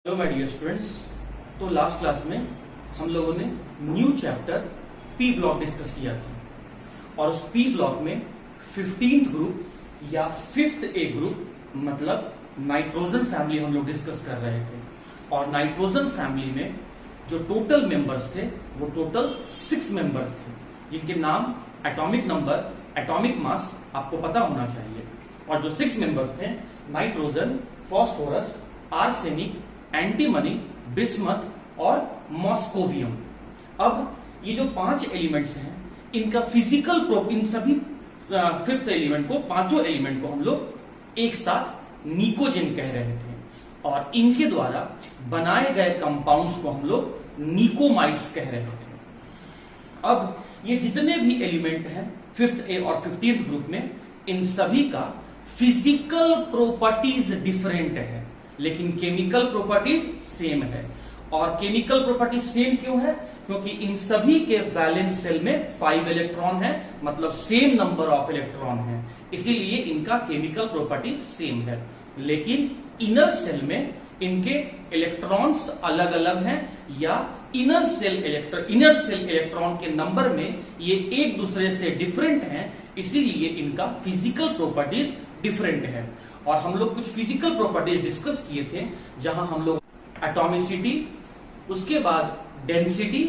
Hello my dear students. तो last class में हम लोगों ने new chapter p block discuss किया था और उस पी ब्लॉक में 15th ग्रुप या 5th ए ग्रुप मतलब नाइट्रोजन फैमिली हम लोग डिस्कस कर रहे थे। और नाइट्रोजन फैमिली में जो टोटल मेंबर्स थे वो टोटल 6 मेंबर्स थे, जिनके नाम, एटॉमिक नंबर, एटॉमिक मास आपको पता होना चाहिए। और जो 6 मेंबर्स थे nitrogen, phosphorus, arsenic, antimony, bismuth और मॉस्कोवियम। अब ये जो 5 एलिमेंट्स हैं इनका फिजिकल इन सभी 5th एलिमेंट को, पांचों एलिमेंट को हम लोग एक साथ निकोजेन कह रहे थे और इनके द्वारा बनाए गए कंपाउंड्स को हम लोग निकोमाइड्स कह रहे थे। अब ये जितने भी एलिमेंट हैं 5th ए और 15th ग्रुप में, इन सभी का फिजिकल प्रॉपर्टीज डिफरेंट है लेकिन केमिकल प्रॉपर्टीज सेम है। और केमिकल प्रॉपर्टीज सेम क्यों है? क्योंकि इन सभी के वैलेंस सेल में 5 इलेक्ट्रॉन है, मतलब सेम नंबर ऑफ इलेक्ट्रॉन है, इसीलिए इनका केमिकल प्रॉपर्टीज सेम है। लेकिन इनर सेल में इनके इलेक्ट्रॉन्स अलग अलग हैं या इनर सेल इलेक्ट्रॉन के नंबर में ये एक दूसरे से डिफरेंट हैं, इसीलिए इनका फिजिकल प्रॉपर्टीज डिफरेंट है। और हम लोग कुछ फिजिकल प्रॉपर्टीज डिस्कस किए थे, जहां हम लोग एटॉमिसिटी, उसके बाद डेंसिटी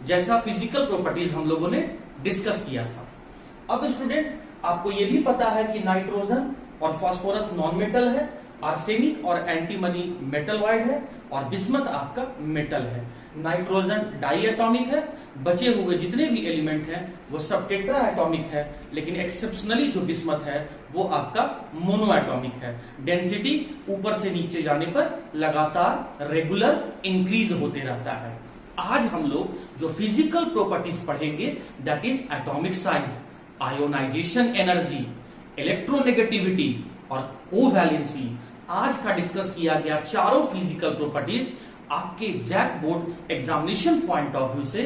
जैसा फिजिकल प्रॉपर्टीज हम लोगों ने डिस्कस किया था। अब स्टूडेंट, आपको यह भी पता है कि नाइट्रोजन और फास्फोरस नॉन मेटल है, आर्सेनिक और एंटीमनी मेटलवाइड है और बिस्मथ आपका मेटल है। नाइट्रोजन डाई एटॉमिक है, बचे हुए जितने भी एलिमेंट हैं वो सब टेट्रा एटॉमिक है, लेकिन एक्सेप्शनली जो बिस्मथ है वो आपका मोनो एटॉमिक है। डेंसिटी ऊपर से नीचे जाने पर लगातार रेगुलर इंक्रीज होते रहता है। आज हम लोग जो फिजिकल प्रॉपर्टीज पढ़ेंगे that is atomic size, ionization energy, electronegativity और कोवैलेंसी। आज का डिस्कस किया गया चारों फिजिकल प्रॉपर्टीज आपके exact board examination point of view से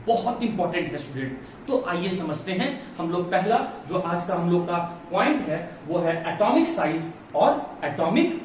बहुत इंपॉर्टेंट है स्टूडेंट। तो आइए समझते हैं। हम लोग पहला जो आज का हम लोग का पॉइंट है वो है एटॉमिक साइज और एटॉमिक।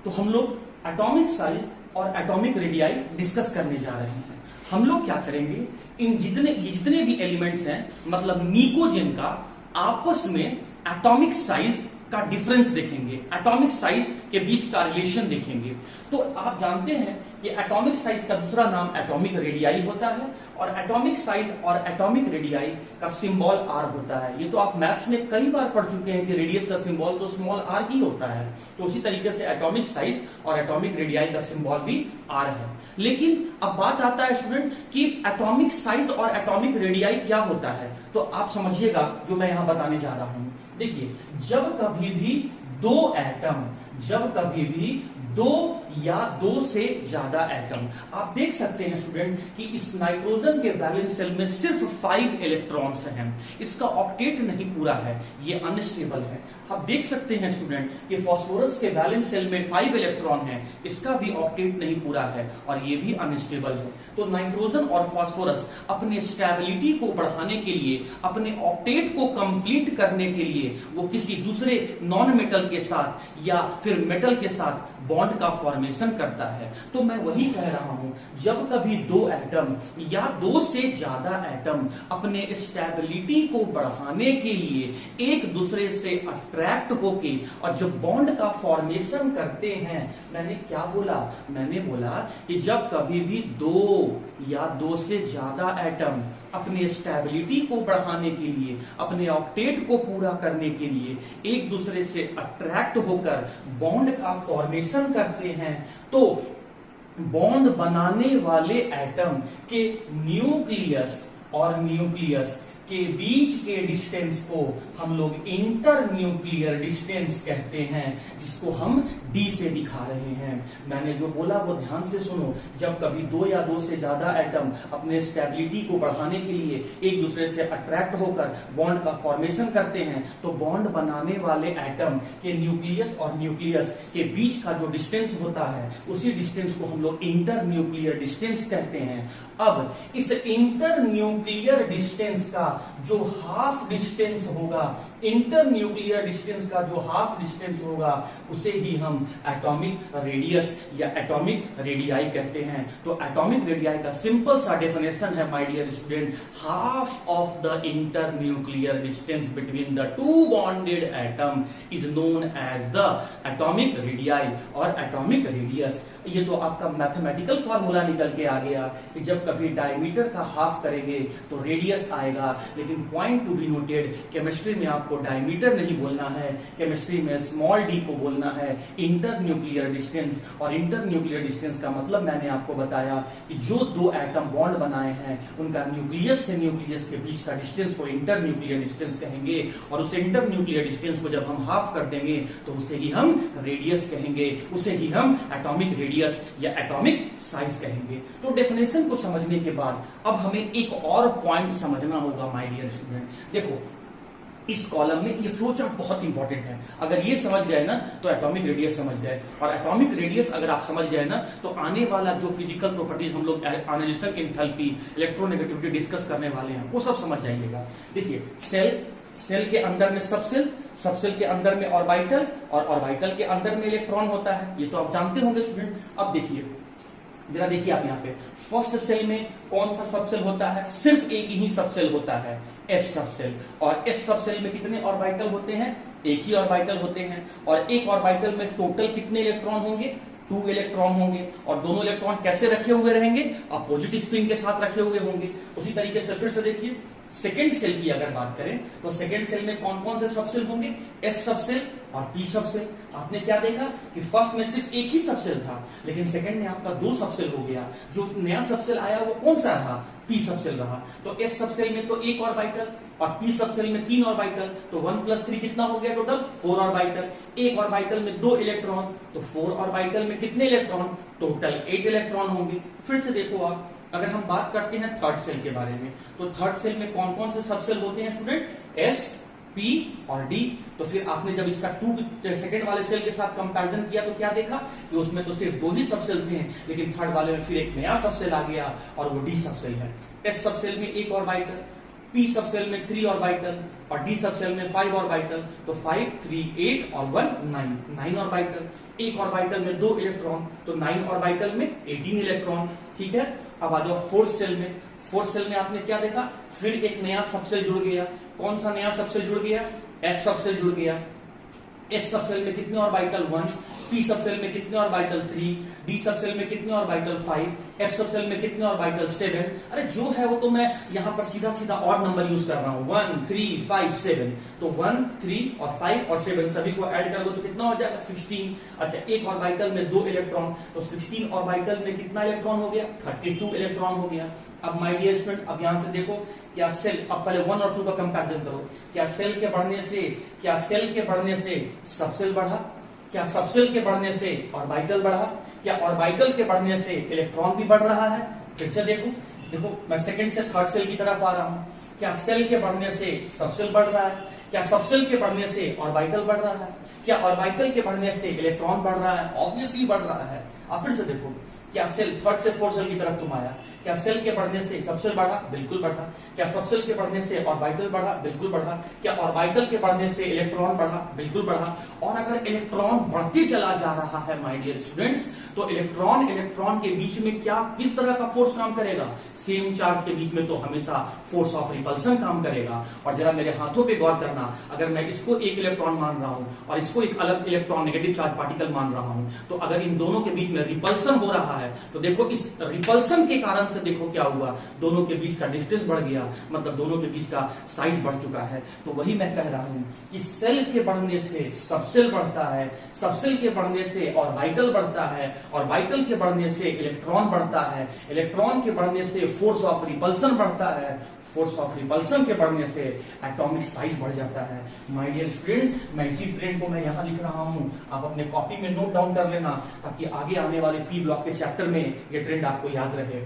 तो हम लोग एटॉमिक साइज और एटॉमिक रेडियाई डिस्कस करने जा रहे हैं। हम लोग क्या करेंगे, इन जितने भी एलिमेंट्स हैं मतलब निकोजेन का आपस में एटॉमिक साइज का डिफरेंस देखेंगे, एटॉमिक साइज के बीच का रिलेशन देखेंगे। तो आप जानते हैं कि एटॉमिक साइज का दूसरा नाम एटॉमिक रेडियाई होता है और एटॉमिक साइज और एटॉमिक रेडियाई का सिंबल आर होता है। ये तो आप मैथ्स में कई बार पढ़ चुके हैं कि रेडियस का सिंबल तो स्मॉल आर ही होता है। तो उसी तरीके से एटॉमिक साइज और एटॉमिक रेडियाई का सिंबल भी आर है। लेकिन अब बात आता है स्टूडेंट कि एटॉमिक साइज और एटॉमिक रेडियाई क्या होता है। तो आप समझिएगा जो मैं यहां बताने जा रहा हूं। देखिए, जब कभी भी दो या दो से ज्यादा एटम, आप देख सकते हैं स्टूडेंट कि इस नाइट्रोजन के वैलेंस सेल में सिर्फ 5 इलेक्ट्रॉन्स हैं, इसका ऑक्टेट नहीं पूरा है, ये अनस्टेबल है। आप देख सकते हैं स्टूडेंट कि फास्फोरस के वैलेंस सेल में 5 इलेक्ट्रॉन है, इसका भी ऑक्टेट नहीं पूरा है और ये भी अनस्टेबल है। तो नाइट्रोजन और फास्फोरस अपने स्टेबिलिटी को बढ़ाने के लिए, अपने ऑक्टेट को कंप्लीट करने के लिए वो किसी दूसरे नॉन मेटल के साथ या फिर मेटल के साथ बॉन्ड का फॉर्मेशन करता है। तो मैं वही कह रहा हूं, जब कभी 2 एटम या 2 से ज्यादा एटम अपने स्टेबिलिटी को बढ़ाने के लिए एक दूसरे से अट्रैक्ट होके और जब बॉन्ड का फॉर्मेशन करते हैं, मैंने क्या बोला? मैंने बोला कि जब कभी भी 2 या 2 से ज्यादा एटम अपने स्टेबिलिटी को बढ़ाने के लिए, अपने ऑक्टेट को पूरा करने के लिए एक दूसरे से अट्रैक्ट होकर बॉन्ड का फॉर्मेशन करते हैं, तो बॉन्ड बनाने वाले एटम के न्यूक्लियस और न्यूक्लियस के बीच के डिस्टेंस को हम लोग इंटर न्यूक्लियर डिस्टेंस कहते हैं, जिसको हम डी से दिखा रहे हैं। मैंने जो बोला वो ध्यान से सुनो। जब कभी 2 या 2 से ज्यादा एटम अपने स्टेबिलिटी को बढ़ाने के लिए एक दूसरे से अट्रैक्ट होकर बॉन्ड का फॉर्मेशन करते हैं, तो बॉन्ड बनाने वाले एटम के न्यूक्लियस और न्यूक्लियस के बीच का जो डिस्टेंस होता है, उसी डिस्टेंस को हम लोग इंटर न्यूक्लियर डिस्टेंस कहते हैं। अब इस इंटर न्यूक्लियर डिस्टेंस का जो हाफ डिस्टेंस होगा, इंटर न्यूक्लियर डिस्टेंस का जो हाफ डिस्टेंस होगा, उसे ही हम एटॉमिक रेडियस या एटॉमिक रेडियाई कहते हैं। तो एटॉमिक रेडियाई का सिंपल सा डेफिनेशन है my dear student, half of the inter nuclear distance between the two bonded atom is known as the atomic radii और एटॉमिक रेडियस। ये तो आपका मैथमेटिकल फॉर्मूला निकल के आ गया कि जब कभी डायमीटर का हाफ करेंगे तो रेडियस आएगा। लेकिन point to be noted, chemistry में आपको डायमीटर नहीं बोलना है, केमिस्ट्री में स्मॉल डी को बोलना है, इंटर न्यूक्लियर डिस्टेंस। और इंटर न्यूक्लियर डिस्टेंस का मतलब मैंने आपको बताया कि जो दो एटम बॉन्ड बनाए हैं उनका न्यूक्लियस से न्यूक्लियस के बीच का डिस्टेंस को इंटर न्यूक्लियर डिस्टेंस कहेंगे, और उस इंटर न्यूक्लियर डिस्टेंस को जब हम हाफ कर देंगे तो उसे ही हम रेडियस कहेंगे, उसे ही हम एटॉमिक रेडियस या एटॉमिक साइज कहेंगे। तो डेफिनेशन को समझने के बाद अब हमें एक और पॉइंट समझना होगा माय डियर स्टूडेंट। देखो इस कॉलम में ये फ्लो चार्ट बहुत इंपॉर्टेंट है, अगर ये समझ गए ना तो एटॉमिक रेडियस समझ गए, और एटॉमिक रेडियस अगर आप समझ गए ना तो आने वाला जो फिजिकल प्रॉपर्टीज हम लोग आयोनाइजेशन, एंथैल्पी, इलेक्ट्रोनेगेटिविटी डिस्कस करने वाले हैं वो सब समझ जाइएगा। देखिए सेल के अंदर में सबसेल के अंदर में ऑर्बिटल, और ऑर्बिटल के अंदर में इलेक्ट्रॉन होता है, ये तो आप जानते होंगे स्टूडेंट। अब देखिए जरा देखिए आप यहाँ पे फर्स्ट सेल में कौन सा सबसेल होता है, सिर्फ एक ही सबसेल होता है, एस सबसेल। और एस सबसेल में कितने ऑर्बिटल होते हैं, एक ही ऑर्बिटल होते हैं, और एक ऑर्बिटल में टोटल कितने इलेक्ट्रॉन होंगे, 2 इलेक्ट्रॉन होंगे, और दोनों इलेक्ट्रॉन कैसे रखे हुए रहेंगे, अपोजिट स्पिन के साथ रखे हुए होंगे। उसी तरीके से फिर से देखिए सेकेंड सेल की अगर बात करें तो सेकेंड सेल में कौन कौन से सबसेल होंगे, एस सबसेल और पी सबसेल। आपने क्या देखा कि फर्स्ट में सिर्फ एक ही सबसेल था, लेकिन सेकंड में आपका 2 सबसेल हो गया। जो नया सबसेल आया वो कौन सा रहा, पी सबसेल रहा। तो एस सबसेल में तो 1 ऑर्बिटल और पी सबसेल में 3 ऑर्बिटल, तो 1 + 3 कितना हो गया टोटल, 4 ऑर्बिटल। एक ऑर्बिटल में 2 इलेक्ट्रॉन, तो 4 ऑर्बिटल में कितने इलेक्ट्रॉन, टोटल 8 इलेक्ट्रॉन होंगे। फिर से देखो आप, अगर हम बात करते हैं थर्ड सेल के बारे में, तो थर्ड सेल में कौन कौन से सबसेल होते हैं स्टूडेंट, एस, पी और डी। तो फिर आपने जब इसका 2 सेकेंड वाले सेल के साथ कंपैरिजन किया तो क्या देखा कि उसमें तो सिर्फ 2 ही सबसेल थे, लेकिन थर्ड वाले में फिर एक नया सबसेल आ गया और वो डी सबसेल है। एस सबसेल में 1 ऑर्बिटल, पी सबसेल में 3 ऑर्बिटल और डी सबसेल में 5 ऑर्बिटल। तो 5, 3, 8 और 1, 9 ऑर्बिटल। एक ऑर्बिटल में 2 इलेक्ट्रॉन, तो 9 ऑर्बिटल में 18 इलेक्ट्रॉन। ठीक है, अब आ जाओ फोर्थ सेल में। फोर्थ सेल में आपने क्या देखा, फिर एक नया सबसेल जुड़ गया। कौन सा नया सबसेल जुड़ गया, एफ सबसेल जुड़ गया। एस सबसेल में कितने ऑर्बिटल, 1। पी सबसेल में कितने ऑर्बिटल, 3। डी सबसेल में कितने ऑर्बिटल, 5। एफ सबसेल में कितने ऑर्बिटल, 7। अरे जो है वो तो मैं यहाँ पर सीधा सीधा ऑड नंबर यूज कर रहा हूँ, 1, 3, 5, 7। तो 1, 3 और 5 और 7 सभी को ऐड करोगे तो कितना हो जाएगा, 16। अच्छा, एक ऑर्बिटल में 2 इलेक्ट्रॉन, तो 16 ऑर्बिटल में कितना इलेक्ट्रॉन हो गया, 32 इलेक्ट्रॉन हो गया। अब माय डियर स्टूडेंट, अब यहां से देखो क्या सेल, अब पहले 1 और 2 का कंपैरिजन करो। क्या सेल के बढ़ने से सबसेल बढ़ा, क्या सबसेल के बढ़ने से ऑर्बिटल बढ़ा, क्या ऑर्बिटल के बढ़ने से इलेक्ट्रॉन भी बढ़ रहा है। फिर से देखो मैं सेकंड से थर्ड सेल की तरफ आ रहा हूं। क्या सेल के बढ़ने से सबसेल बढ़ रहा है, क्या सबसेल के बढ़ने से ऑर्बिटल बढ़ रहा है, क्या ऑर्बिटल के बढ़ने से इलेक्ट्रॉन बढ़ रहा है, ऑब्वियसली बढ़ रहा है। अब फिर से देखो, क्या सेल थर्ड से फोर्थ सेल की तरफ तुम आया, क्या सेल के बढ़ने से सबसेल बढ़ा, बिल्कुल बढ़ा। क्या सबसेल के बढ़ने से ऑर्बिटल बढ़ा, बिल्कुल बढ़ा। क्या ऑर्बिटल के बढ़ने से इलेक्ट्रॉन बढ़ा, बिल्कुल बढ़ा। और अगर इलेक्ट्रॉन बढ़ते चला जा रहा है माय डियर स्टूडेंट्स, तो इलेक्ट्रॉन के बीच में क्या किस तरह का फोर्स काम करेगा, सेम चार्ज के बीच में तो हमेशा फोर्स ऑफ रिपल्सन काम करेगा। और जरा मेरे हाथों पे गौर करना, अगर मैं इसको एक इलेक्ट्रॉन मान रहा हूं और इसको एक अलग इलेक्ट्रॉन नेगेटिव चार्ज पार्टिकल मान रहा हूं, तो अगर इन दोनों के बीच में रिपल्सन हो रहा है तो देखो इस रिपल्सन के कारण से देखो क्या हुआ, दोनों के बीच का डिस्टेंस बढ़ गया, मतलब दोनों के बीच का साइज बढ़ चुका है। तो वही मैं कह रहा हूं कि सेल के बढ़ने से सबसेल बढ़ता है, सबसेल के बढ़ने से ऑर्बिटल बढ़ता है, ऑर्बिटल के बढ़ने से इलेक्ट्रॉन बढ़ता है, इलेक्ट्रॉन के बढ़ने से फोर्स ऑफ रिपल्सन बढ़ता है, फोर्स ऑफ रिपल्सन के बढ़ने से एटॉमिक साइज बढ़ जाता है। माय डियर स्टूडेंट्स, मैं इसी ट्रेंड को मैं यहां लिख रहा हूं, आप अपने कॉपी में नोट डाउन कर लेना ताकि आगे आने वाले पी ब्लॉक के चैप्टर में ये ट्रेंड आपको याद रहे।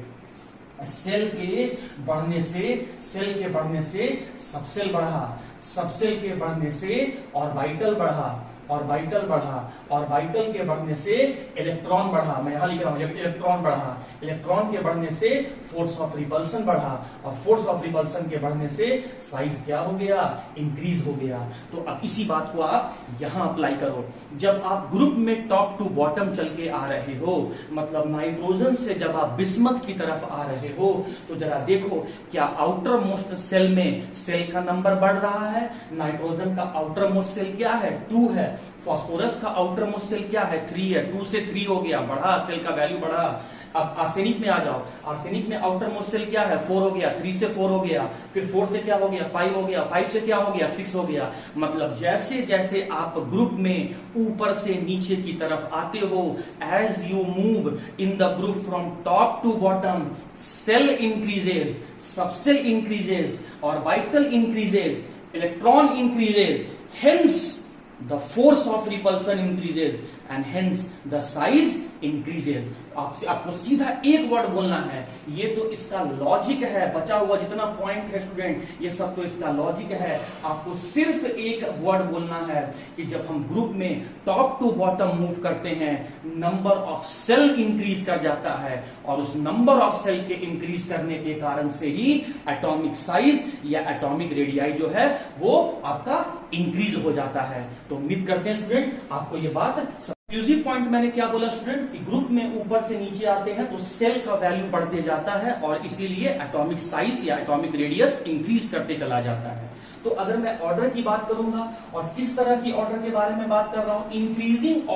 सेल के बढ़ने से सबसेल बढ़ा, सबसेल के बढ़ने से ऑर्बिटल बढ़ा, ऑर्बिटल बढ़ा, ऑर्बिटल के बढ़ने से इलेक्ट्रॉन बढ़ा, मैं यहां लिख रहा हूं इलेक्ट्रॉन बढ़ा, इलेक्ट्रॉन के बढ़ने से फोर्स ऑफ रिपल्सन बढ़ा, और फोर्स ऑफ रिपल्सन के बढ़ने से साइज क्या हो गया, इंक्रीज हो गया। तो अब इसी बात को आप यहां अप्लाई करो। जब आप ग्रुप में टॉप टू बॉटम चल के आ रहे हो, मतलब नाइट्रोजन से जब आप बिस्मथ की तरफ आ रहे हो, तो जरा देखो क्या आउटर मोस्ट सेल में सेल का नंबर बढ़ रहा है। नाइट्रोजन का आउटर मोस्ट सेल क्या है, 2 है। फास्फोरस का आउटर मोस्ट सेल क्या है, 3 है। 2 से 3 हो गया, बढ़ा, सेल का वैल्यू बढ़ा। अब आर्सेनिक में आ जाओ, आर्सेनिक में आउटर मोस्ट सेल क्या है, 4 हो गया, 3 से 4 हो गया, फिर 4 से क्या हो गया, 5 हो गया, 5 से क्या हो गया, 6 हो गया। मतलब जैसे जैसे आप ग्रुप में ऊपर से नीचे की तरफ आते हो, as you move in the group from top to bottom, shell increases, subshell increases, orbital increases, electron increases, hence the force of repulsion increases and hence the size increases। आपको सीधा एक वर्ड बोलना है, ये तो इसका लॉजिक है। बचा हुआ जितना पॉइंट है स्टूडेंट, ये सब तो इसका लॉजिक है। आपको सिर्फ एक वर्ड बोलना है कि जब हम ग्रुप में टॉप टू बॉटम मूव करते हैं, नंबर ऑफ सेल इंक्रीज कर जाता है, और उस नंबर ऑफ सेल के इंक्रीज करने के कारण से ही एटॉमिक साइज या एटॉमिक रेडियाई जो है वो आपका इंक्रीज हो जाता है। तो उम्मीद करते हैं स्टूडेंट आपको ये बात। कंक्लूसिव पॉइंट मैंने क्या बोला स्टूडेंट, कि ग्रुप में ऊपर से नीचे आते हैं तो सेल का वैल्यू बढ़ते जाता है, और इसीलिए एटॉमिक साइज या एटॉमिक रेडियस इंक्रीज करते चला जाता है। तो अगर मैं ऑर्डर की बात करूंगा, और किस तरह की ऑर्डर के बारे में बात कर रहा हूं, increasing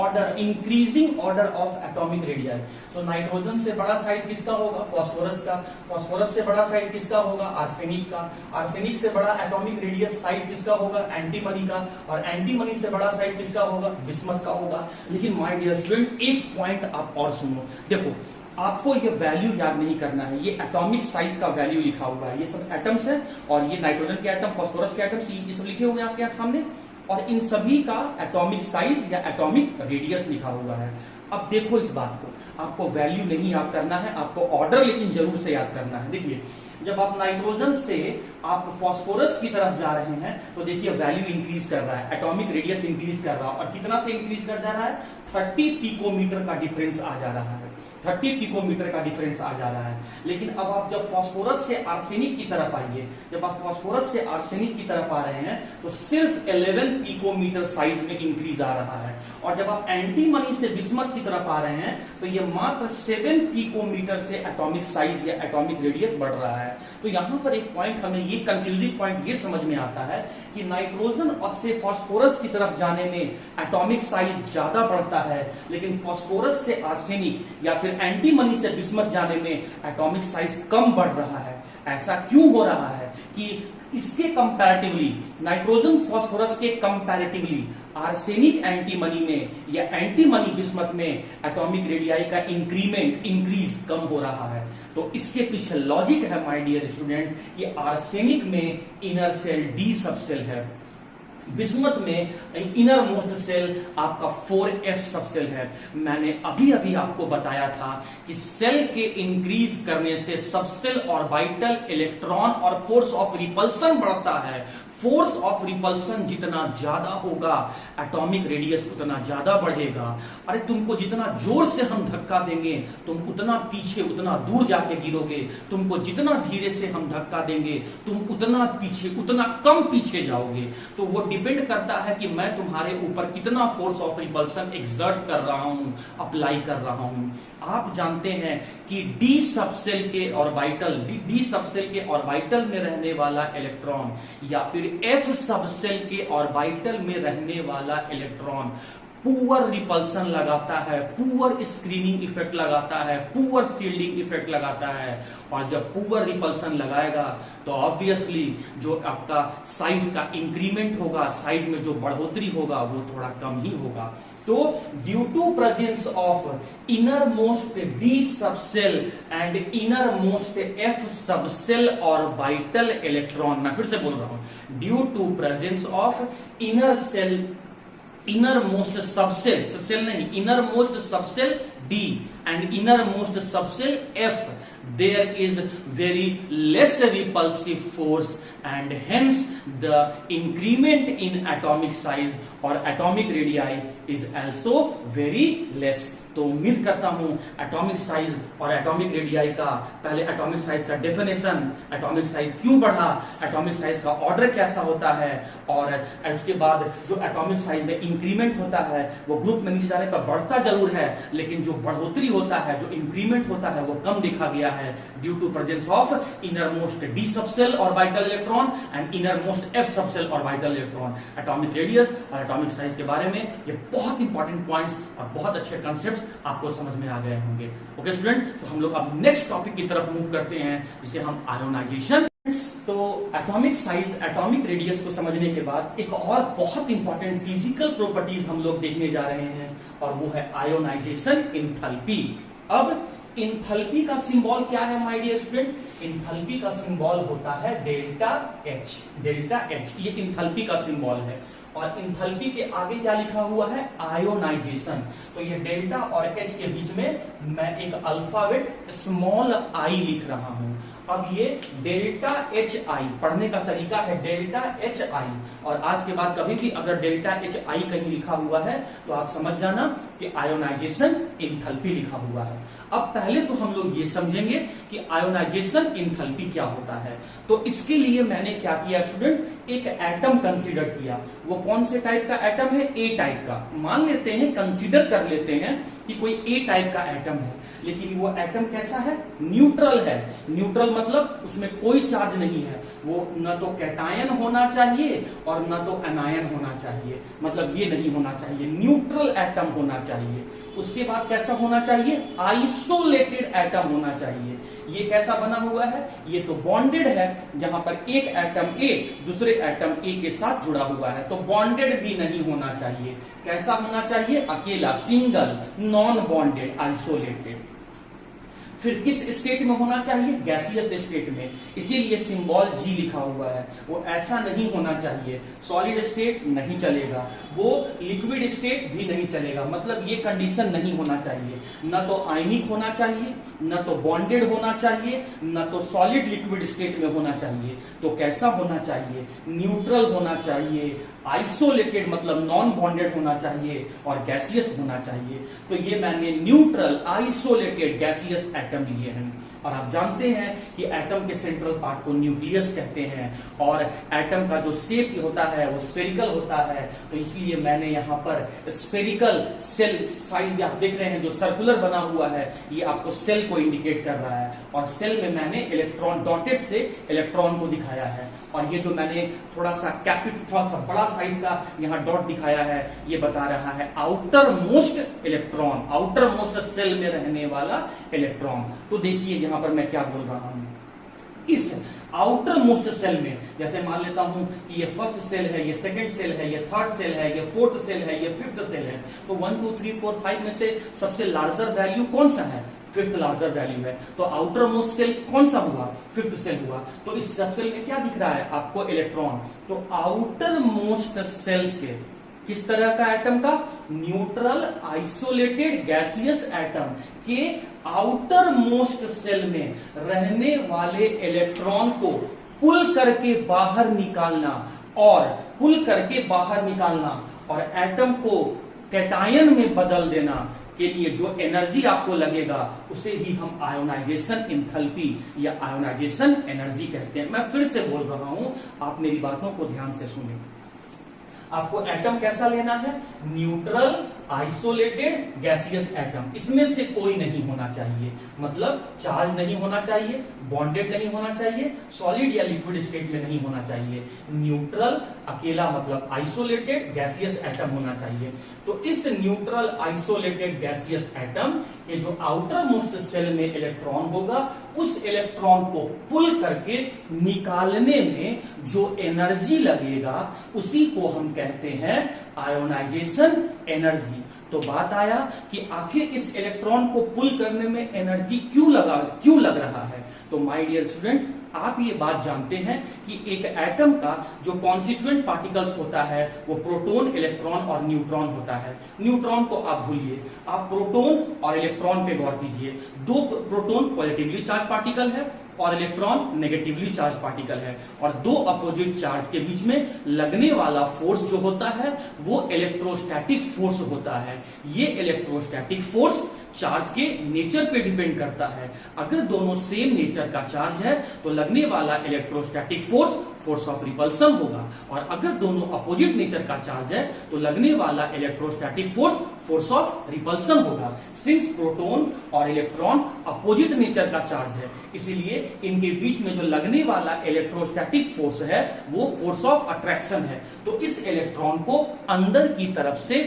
order of atomic radii. तो नाइट्रोजन से बड़ा साइज किसका होगा, फास्फोरस का। फास्फोरस से बड़ा साइज किसका होगा, आर्सेनिक का। आर्सेनिक से बड़ा एटॉमिक रेडियस साइज किसका होगा, एंटीमनी का। और एंटीमनी से बड़ा साइज किसका होगा, बिस्मथ का होगा। लेकिन माय डियर स्टूडेंट एक पॉइंट आप और सुनो, देखो आपको ये वैल्यू याद नहीं करना है, ये एटॉमिक साइज का वैल्यू लिखा हुआ है, ये सब एटम्स है, और ये नाइट्रोजन के एटम, फास्फोरस के एटम्स, ये सब लिखे हुए हैं आपके सामने, और इन सभी का एटॉमिक साइज या एटॉमिक रेडियस लिखा हुआ है। अब देखो इस बात को, आपको वैल्यू नहीं याद करना है, आपको ऑर्डर लेकिन जरूर से याद करना है। देखिए जब आप नाइट्रोजन से आप फास्फोरस की तरफ जा रहे हैं, तो देखिए वैल्यू इंक्रीज कर रहा है, एटॉमिक रेडियस इंक्रीज कर रहा है, और कितना से इंक्रीज कर जा रहा है, 30 पिकोमीटर का डिफरेंस आ जा रहा है, 30 पिकोमीटर का डिफरेंस आ जा रहा है। लेकिन अब आप जब फास्फोरस से आर्सेनिक की तरफ आइए, जब आप फास्फोरस से आर्सेनिक की तरफ आ रहे हैं, तो सिर्फ 11 पिकोमीटर साइज में इंक्रीज आ रहा है, और जब आप एंटीमनी से बिस्मथ की तरफ आ रहे हैं, तो ये मात्र 7 पिकोमीटर से एटॉमिक साइज या एटॉमिक रेडियस बढ़ रहा है। तो यहां पर एक पॉइंट हमें ये कंक्लूसिव पॉइंट ये समझ में आता है कि नाइट्रोजन और से फास्फोरस की तरफ जाने में एटॉमिक साइज ज्यादा बढ़ता है, लेकिन फास्फोरस से आर्सेनिक या फिर एंटीमनी से बिस्मथ जाने में एटॉमिक साइज कम बढ़ रहा है। ऐसा क्यों हो रहा है कि इसके कंपैरेटिवली, नाइट्रोजन फास्फोरस के कंपैरेटिवली आर्सेनिक एंटीमनी में या एंटीमनी बिस्मथ में एटॉमिक रेडियाई का इंक्रीज कम हो रहा है। तो इसके पीछे लॉजिक है माय डियर स्टूडेंट कि आर्सेनिक में इनर सेल डी सबसेल है, बिस्मथ में इनर मोस्ट सेल आपका 4f सबसेल है। मैंने अभी अभी आपको बताया था कि सेल के इंक्रीज करने से सबसेल ऑर्बिटल, इलेक्ट्रॉन और फोर्स ऑफ रिपल्सन बढ़ता है। फोर्स ऑफ रिपल्सन जितना ज्यादा होगा, एटॉमिक रेडियस उतना ज्यादा बढ़ेगा। अरे तुमको जितना जोर से हम धक्का देंगे, तुम उतना पीछे, उतना दूर जाके गिरोगे। तुमको जितना धीरे से हम धक्का देंगे, तुम उतना पीछे, उतना कम पीछे जाओगे। तो वो डिपेंड करता है कि मैं तुम्हारे ऊपर कितना फोर्स ऑफ रिपल्सन एक्सर्ट कर रहा हूं, अप्लाई कर रहा हूं। आप जानते हैं कि डी सबसेल के ऑर्बिटल में रहने वाला इलेक्ट्रॉन या फिर एफ सबसेल के ऑर्बिटल में रहने वाला इलेक्ट्रॉन पुअर रिपल्सन लगाता है, पुअर स्क्रीनिंग इफेक्ट लगाता है, पुअर शील्डिंग इफेक्ट लगाता है। और जब पुअर रिपल्सन लगाएगा तो ऑब्वियसली जो आपका साइज का इंक्रीमेंट होगा, साइज में जो बढ़ोतरी होगा वो थोड़ा कम ही होगा। तो due to presence of inner most D subshell and inner most F subshell orbital electron, मैं फिर से बोल रहा हूं, due to presence of inner shell inner most subshell, shell नहीं, inner most subshell D and innermost subcell F, there is very less repulsive force and hence the increment in atomic size or atomic radii is also very less. तो उम्मीद करता हूं atomic size और atomic radii का, पहले atomic size का definition, atomic size क्यों बढ़ा, एटॉमिक साइज का ऑर्डर कैसा होता है, और उसके बाद जो एटॉमिक साइज में इंक्रीमेंट होता है वो ग्रुप में नीचे जाने पर बढ़ता जरूर है, लेकिन जो बढ़ोतरी होता है, जो इंक्रीमेंट होता है वो कम देखा गया है due to presence of inner most D subshell orbital electron and inner most F subshell orbital electron. Atomic radius और एटॉमिक साइज के बारे में ये बहुत इंपॉर्टेंट पॉइंट्स और बहुत अच्छे कंसेप्ट आपको समझ में आ गए होंगे। ओके स्टूडेंट, तो हम लोग अब नेक्स्ट टॉपिक की तरफ मूव करते हैं जिसे हम आयोनाइजेशन। तो एटॉमिक साइज, एटॉमिक रेडियस को समझने के बाद एक और बहुत इंपॉर्टेंट फिजिकल प्रॉपर्टीज हम लोग देखने जा रहे हैं और वो है आयोनाइजेशन इंथैल्पी। अब इंथैल्पी का सिंबल क्या है माय डियर स्टूडेंट? इंथैल्पी का सिंबल होता है डेल्टा एच। डेल्टा एच ये इंथैल्पी का सिंबल है और इंथैल्पी के आगे क्या लिखा हुआ है? आयोनाइजेशन। तो ये डेल्टा और एच के बीच में मैं एक अल्फाबेट स्मॉल आई लिख रहा हूं। अब ये डेल्टा एच आई पढ़ने का तरीका है डेल्टा एच आई, और आज के बाद कभी भी अगर डेल्टा एच आई कहीं लिखा हुआ है तो आप समझ जाना कि आयोनाइजेशन इंथैल्पी लिखा हुआ है। अब पहले तो हम लोग ये समझेंगे कि आयोनाइजेशन इंथैल्पी क्या होता है। तो इसके लिए मैंने क्या किया स्टूडेंट, एक एटम कंसीडर किया। वो कौन से टाइप का एटम है? ए टाइप का। मान लेते हैं, कंसीडर कर लेते हैं कि कोई ए टाइप का एटम है, लेकिन वो एटम कैसा है? न्यूट्रल है। न्यूट्रल मतलब उसमें कोई चार्ज नहीं है, वो न तो कैटायन होना चाहिए और न तो एनायन होना चाहिए, मतलब ये नहीं होना चाहिए, न्यूट्रल एटम होना चाहिए। उसके बाद कैसा होना चाहिए? आइसोलेटेड एटम होना चाहिए। ये कैसा बना हुआ है? ये तो बॉन्डेड है, जहां पर एक एटम ए दूसरे एटम ए के साथ जुड़ा हुआ है, तो बॉन्डेड भी नहीं होना चाहिए। कैसा होना चाहिए? अकेला, सिंगल, नॉन बॉन्डेड, आइसोलेटेड। फिर किस स्टेट में होना चाहिए? गैसियस स्टेट में, इसीलिए सिंबल जी लिखा हुआ है। वो ऐसा नहीं होना चाहिए, सॉलिड स्टेट नहीं चलेगा, वो लिक्विड स्टेट भी नहीं चलेगा, मतलब ये कंडीशन नहीं होना चाहिए। न तो आयनिक होना चाहिए, न तो बॉन्डेड होना चाहिए, न तो सॉलिड लिक्विड स्टेट में होना चाहिए। तो कैसा होना चाहिए? न्यूट्रल होना चाहिए, आइसोलेटेड मतलब नॉन बॉन्डेड होना चाहिए, और गैसियस होना चाहिए। तो ये मैंने न्यूट्रल, आइसोलेटेड, गैसियस एटम लिए हैं। और आप जानते हैं कि एटम के सेंट्रल पार्ट को न्यूक्लियस कहते हैं, और एटम का जो शेप होता है वो स्फेरिकल होता है। तो इसलिए मैंने यहाँ पर स्फेरिकल सेल साइज आप देख रहे हैं, जो सर्कुलर बना हुआ है, ये आपको सेल को इंडिकेट कर रहा है, और सेल में मैंने इलेक्ट्रॉन, डॉटेड से इलेक्ट्रॉन को दिखाया है। और ये जो मैंने थोड़ा सा थोड़ा सा बड़ा साइज का यहाँ डॉट दिखाया है, ये बता रहा है outer most electron, outer most shell में रहने वाला इलेक्ट्रॉन। तो देखिए यहाँ पर मैं क्या बोल रहा हूं, इस आउटर मोस्ट सेल में, जैसे मान लेता हूं कि ये फर्स्ट सेल है, ये सेकंड सेल है, ये थर्ड सेल है, ये फोर्थ सेल है, ये फिफ्थ सेल है, तो 1 2 3 4 5 में से सबसे लार्जर वैल्यू कौन सा है? फिफ्थ लार्जर वैल्यू है। तो आउटर मोस्ट सेल कौन सा हुआ? फिफ्थ सेल हुआ। तो इस सबसेल में क्या दिख रहा है आपको? इलेक्ट्रॉन। तो आउटर मोस्ट सेल्स के किस तरह का एटम का? न्यूट्रल, आइसोलेटेड, गैसियस एटम के आउटर मोस्ट सेल में रहने वाले इलेक्ट्रॉन को पुल करके बाहर निकालना, और पुल करके बाहर निकालना और एटम को कैटायन में बदल देना के लिए जो एनर्जी आपको लगेगा उसे ही हम आयोनाइजेशन इंथैल्पी या आयोनाइजेशन एनर्जी कहते हैं। मैं फिर से बोल रहा हूं, आप मेरी बातों को ध्यान से सुनें। आपको एटम कैसा लेना है? Neutral, isolated, gaseous atom. इसमें से कोई नहीं होना चाहिए, मतलब चार्ज नहीं होना चाहिए, बॉन्डेड नहीं होना चाहिए, सॉलिड या लिक्विड स्टेट में नहीं होना चाहिए। न्यूट्रल, अकेला मतलब आइसोलेटेड, गैसियस एटम होना चाहिए। तो इस न्यूट्रल, आइसोलेटेड, गैसियस एटम के जो आउटर मोस्ट सेल में इलेक्ट्रॉन होगा, उस इलेक्ट्रॉन को पुल करके निकालने में जो एनर्जी लगेगा उसी को हम कहते हैं आयोनाइजेशन एनर्जी। तो बात आया कि आखिर इस इलेक्ट्रॉन को पुल करने में एनर्जी क्यों लग रहा है? तो माय डियर स्टूडेंट, आप ये बात जानते हैं कि एक एटम का जो कॉन्स्टिट्यूएंट पार्टिकल्स होता है वो प्रोटॉन, इलेक्ट्रॉन और न्यूट्रॉन होता है। न्यूट्रॉन को आप भूलिए, आप प्रोटॉन और इलेक्ट्रॉन पे गौर कीजिए। दो प्रोटॉन पॉजिटिवली चार्ज पार्टिकल है और इलेक्ट्रॉन नेगेटिवली चार्ज पार्टिकल है, और दो अपोजिट चार्ज के बीच में लगने वाला फोर्स जो होता है वो इलेक्ट्रोस्टैटिक फोर्स होता है। ये इलेक्ट्रोस्टैटिक फोर्स चार्ज के नेचर पे डिपेंड करता है। अगर दोनों सेम नेचर का चार्ज है तो लगने वाला electrostatic force force of repulsion होगा, और अगर दोनों अपोजिट नेचर का चार्ज है तो लगने वाला electrostatic force force of repulsion होगा। सिंस प्रोटॉन और इलेक्ट्रॉन अपोजिट नेचर का चार्ज है, इसीलिए इनके बीच में जो लगने वाला इलेक्ट्रोस्टैटिक फोर्स है वो फोर्स ऑफ अट्रैक्शन है। तो इस इलेक्ट्रॉन को अंदर की तरफ से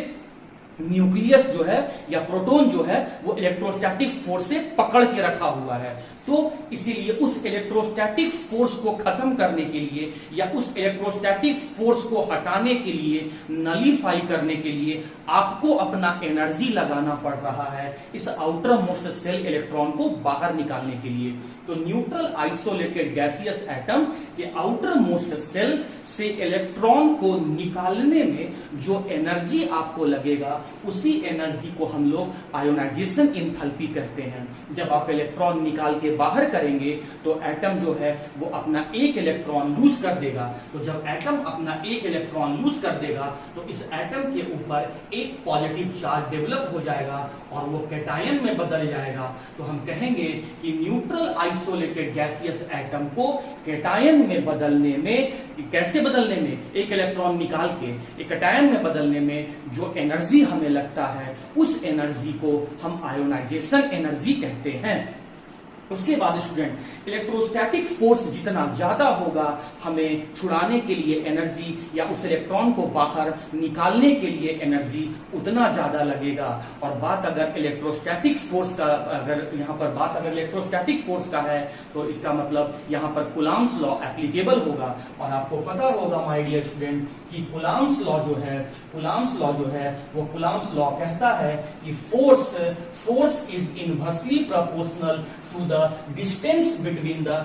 न्यूक्लियस जो है या प्रोटॉन जो है वो इलेक्ट्रोस्टैटिक फोर्स से पकड़ के रखा हुआ है। तो इसीलिए उस इलेक्ट्रोस्टैटिक फोर्स को खत्म करने के लिए या उस इलेक्ट्रोस्टैटिक फोर्स को हटाने के लिए, नलीफाई करने के लिए आपको अपना एनर्जी लगाना पड़ रहा है इस आउटर मोस्ट सेल इलेक्ट्रॉन को बाहर निकालने के लिए। तो न्यूट्रल आइसोलेटेड गैसियस एटम के आउटर मोस्ट सेल से इलेक्ट्रॉन को निकालने में जो एनर्जी आपको लगेगा उसी एनर्जी को हम लोग आयोनाइजेशन एंथैल्पी कहते हैं। जब आप इलेक्ट्रॉन निकाल के बाहर करेंगे तो एटम जो है वो अपना एक इलेक्ट्रॉन लूज कर देगा। तो जब एटम अपना एक इलेक्ट्रॉन लूज कर देगा तो इस एटम के ऊपर एक पॉजिटिव चार्ज डेवलप हो जाएगा और वो कैटायन में बदल जाएगा। तो हम कहेंगे कि न्यूट्रल आइसोलेटेड गैसियस एटम को कैटायन में बदलने में, कैसे बदलने में, एक इलेक्ट्रॉन निकाल के एक कैटायन में बदलने में जो एनर्जी हमें लगता है उस एनर्जी को हम आयोनाइजेशन एनर्जी कहते हैं। उसके बाद स्टूडेंट, इलेक्ट्रोस्टैटिक फोर्स जितना ज्यादा होगा हमें छुड़ाने के लिए एनर्जी या उस इलेक्ट्रॉन को बाहर निकालने के लिए एनर्जी उतना ज्यादा लगेगा। और बात अगर इलेक्ट्रोस्टैटिक फोर्स का, अगर यहाँ पर बात अगर इलेक्ट्रोस्टैटिक फोर्स का है तो इसका मतलब यहाँ पर कूलम्ब्स लॉ एप्लीकेबल होगा। और आपको पता होगा माय डियर स्टूडेंट कि कूलम्ब्स लॉ जो है वो कूलम्ब्स लॉ कहता है कि force is inversely proportional to the distance between the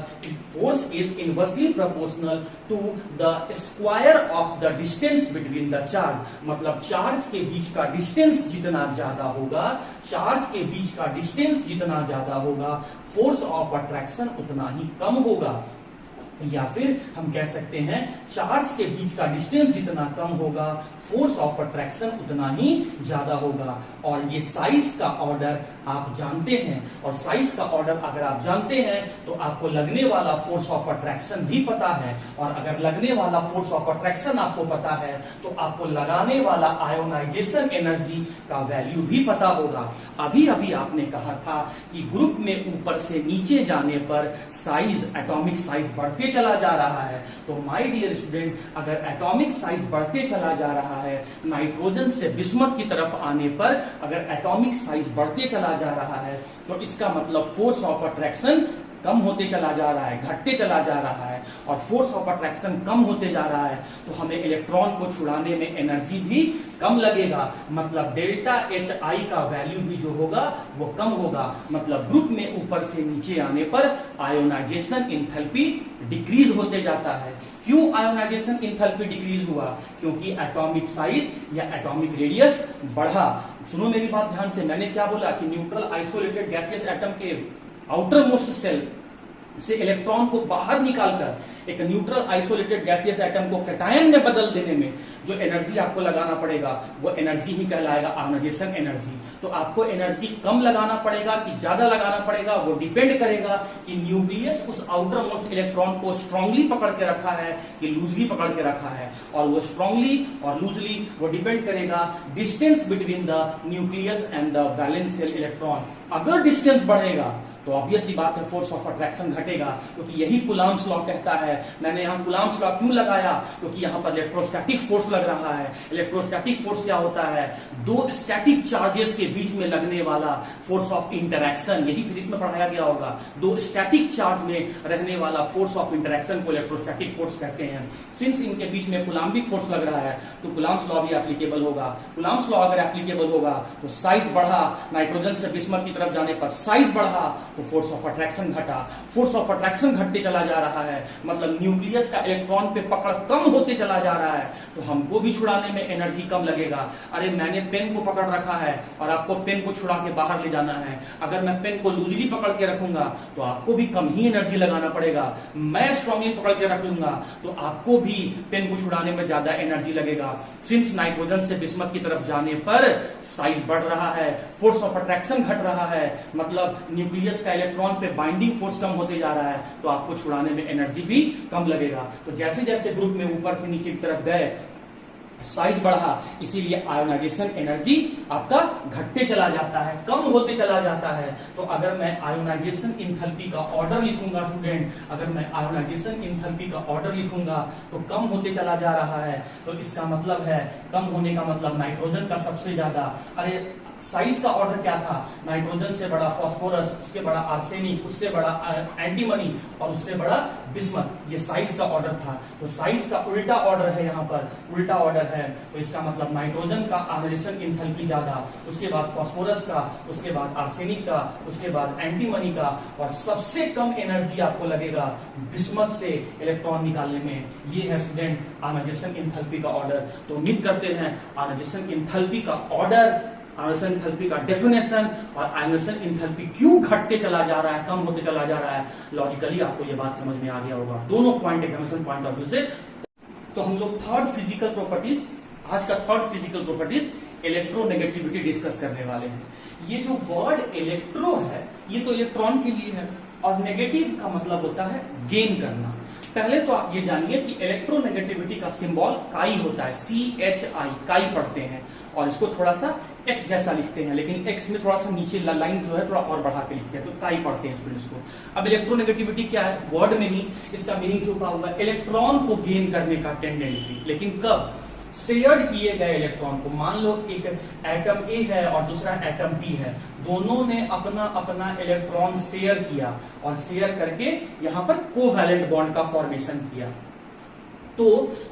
force is inversely proportional to the square of the distance between the charge। मतलब चार्ज के बीच का डिस्टेंस जितना ज्यादा होगा, चार्ज के बीच का डिस्टेंस जितना ज्यादा होगा, फोर्स ऑफ अट्रैक्शन उतना ही कम होगा। या फिर हम कह सकते हैं चार्ज के बीच का डिस्टेंस जितना कम होगा, फोर्स ऑफ अट्रैक्शन उतना ही ज्यादा होगा। और ये साइज का ऑर्डर आप जानते हैं, और साइज का ऑर्डर अगर आप जानते हैं तो आपको लगने वाला फोर्स ऑफ अट्रैक्शन भी पता है, और अगर लगने वाला फोर्स ऑफ अट्रैक्शन आपको पता है तो आपको लगाने वाला आयोनाइजेशन एनर्जी का वैल्यू भी पता होगा। अभी अभी आपने कहा था कि ग्रुप में ऊपर से नीचे जाने पर साइज, एटॉमिक साइज बढ़ते चला जा रहा है। तो माय डियर स्टूडेंट, अगर एटॉमिक साइज बढ़ते चला जा रहा है, नाइट्रोजन से बिस्मथ की तरफ आने पर अगर एटॉमिक साइज बढ़ते चला जा रहा है तो इसका मतलब फोर्स ऑफ अट्रैक्शन कम होते चला जा रहा है, घटते चला जा रहा है। और फोर्स ऑफ अट्रैक्शन कम होते जा रहा है तो हमें इलेक्ट्रॉन को छुड़ाने में एनर्जी भी कम लगेगा। मतलब डेल्टा एच आई का वैल्यू भी जो होगा वो कम होगा। मतलब ग्रुप में ऊपर से नीचे आने पर आयोनाइजेशन एंथैल्पी डिक्रीज होते जाता है। क्यों आयोनाइजेशन एंथैल्पी डिक्रीज हुआ? क्योंकि एटॉमिक साइज या एटॉमिक रेडियस बढ़ा। सुनो मेरी बात ध्यान से, मैंने क्या बोला कि न्यूट्रल आइसोलेटेड गैसियस एटम के आउटर मोस्ट सेल से इलेक्ट्रॉन को बाहर निकालकर एक न्यूट्रल आइसोलेटेड गैसियस एटम को कैटायन में बदल देने में जो एनर्जी आपको लगाना पड़ेगा वो एनर्जी ही कहलाएगा आयोनाइजेशन एनर्जी। तो आपको एनर्जी कम लगाना पड़ेगा कि ज्यादा लगाना पड़ेगा, वो डिपेंड करेगा कि न्यूक्लियस उस आउटर मोस्ट इलेक्ट्रॉन को स्ट्रांगली पकड़ के रखा है कि लूजली पकड़ के रखा है। और वो स्ट्रांगली और लूजली वो डिपेंड करेगा distance between the nucleus and the valence shell electron. अगर डिस्टेंस बढ़ेगा तो ऑब्वियसली बात है फोर्स ऑफ अट्रैक्शन घटेगा, क्योंकि यही कूलम्ब्स लॉ कहता है। मैंने यहाँ कूलम्ब्स लॉ क्यों लगाया? क्योंकि यहाँ पर इलेक्ट्रोस्टैटिक फोर्स लग रहा है। इलेक्ट्रोस्टैटिक फोर्स क्या होता है? दो स्टैटिक चार्जेस के बीच में लगने वाला फोर्स ऑफ इंटरैक्शन, यही फिजिक्स में पढ़ाया गया होगा। दो स्टैटिक चार्ज में रहने वाला फोर्स ऑफ इंटरैक्शन को इलेक्ट्रोस्टैटिक फोर्स कहते हैं। सिंस इनके बीच में कूलम्बिक फोर्स लग रहा है तो कूलम्ब्स लॉ भी एप्लीकेबल होगा। कूलम्ब्स लॉ अगर एप्लीकेबल होगा तो साइज बढ़ा, नाइट्रोजन से बिस्मथ की तरफ जाने पर साइज बढ़ा तो फोर्स ऑफ अट्रैक्शन घटा। फोर्स ऑफ अट्रैक्शन घटते चला जा रहा है, मतलब न्यूक्लियस का इलेक्ट्रॉन पे पकड़ कम होते चला जा रहा है, तो हमको भी छुड़ाने में एनर्जी कम लगेगा। अरे मैंने पेन को पकड़ रखा है और आपको पेन को छुड़ा के बाहर ले जाना है, अगर मैं पेन को लूजली पकड़ के रखूंगा तो आपको भी कम ही एनर्जी लगाना पड़ेगा। मैं स्ट्रांगली पकड़ के रख लूंगा तो आपको भी पेन को छुड़ाने में ज्यादा एनर्जी लगेगा। सिंस नाइट्रोजन से बिस्मथ की तरफ जाने पर साइज बढ़ रहा है, फोर्स ऑफ अट्रैक्शन घट रहा है, मतलब न्यूक्लियस का इलेक्ट्रॉन पे बाइंडिंग फोर्स कम होते जा रहा है, तो आपको छुड़ाने में एनर्जी भी कम लगेगा। तो जैसे जैसे ग्रुप में ऊपर के नीचे की तरफ गए साइज बढ़ा, इसीलिए आयोनाइजेशन एनर्जी आपका घटते चला जाता है, कम होते चला जाता है। तो अगर मैं आयोनाइजेशन इंथैल्पी का ऑर्डर लिखूंगा स्टूडेंट, अगर मैं आयोनाइजेशन इंथैल्पी का ऑर्डर लिखूंगा तो कम होते चला जा रहा है, तो इसका मतलब है कम होने का मतलब नाइट्रोजन का सबसे ज्यादा। अरे साइज का ऑर्डर क्या था? नाइट्रोजन से बड़ा फास्फोरस, उसके बड़ा आर्सेनिक, उससे बड़ा एंटीमनी और उससे बड़ा बिस्मथ, ये साइज का ऑर्डर था। तो साइज का उल्टा ऑर्डर है, यहाँ पर उल्टा ऑर्डर है, तो इसका मतलब नाइट्रोजन का आयोनाइजेशन एंथैल्पी ज्यादा, उसके बाद फास्फोरस का, उसके बाद आर्सेनिक का, उसके बाद एंटीमनी का, और सबसे कम एनर्जी आपको लगेगा बिस्मथ से इलेक्ट्रॉन निकालने में। ये है स्टूडेंट आयोनाइजेशन एंथैल्पी का ऑर्डर। तो उम्मीद करते हैं आयोनाइजेशन एंथैल्पी का ऑर्डर, आयोनाइजेशन एंथैल्पी का डेफिनेशन और आयोनाइजेशन एंथैल्पी क्यों घटते चला जा रहा है, कम होते चला जा रहा है, लॉजिकली आपको ये बात समझ में आ गया होगा दोनों point examination point of view से। तो हम लोग थर्ड फिजिकल प्रॉपर्टीज, आज का third physical properties electronegativity discuss करने वाले हैं। ये जो वर्ड इलेक्ट्रो है ये तो इलेक्ट्रॉन के लिए है, और नेगेटिव का मतलब होता है गेन करना। पहले तो आप ये जानिए कि इलेक्ट्रोनेगेटिविटी का सिंबल काई होता है, CHI, काई पढ़ते हैं, और इसको थोड़ा सा एक्स जैसा लिखते हैं, लेकिन एक्स में थोड़ा सा नीचे लाइन जो है थोड़ा और बढ़ा के लिखते हैं, तो काई पढ़ते हैं स्टूडेंट्स को। अब इलेक्ट्रोनेगेटिविटी क्या है? वर्ड में ही इसका मीनिंग छुपा हुआ है, इलेक्ट्रॉन को गेन करने का टेंडेंसी। लेकिन कब? शेयर किए गए इलेक्ट्रॉन को। मान लो एक एटम ए है और दूसरा एटम बी है, दोनों ने अपना अपना इलेक्ट्रॉन शेयर किया और शेयर करके यहां पर कोवैलेंट बॉन्ड का फॉर्मेशन किया। तो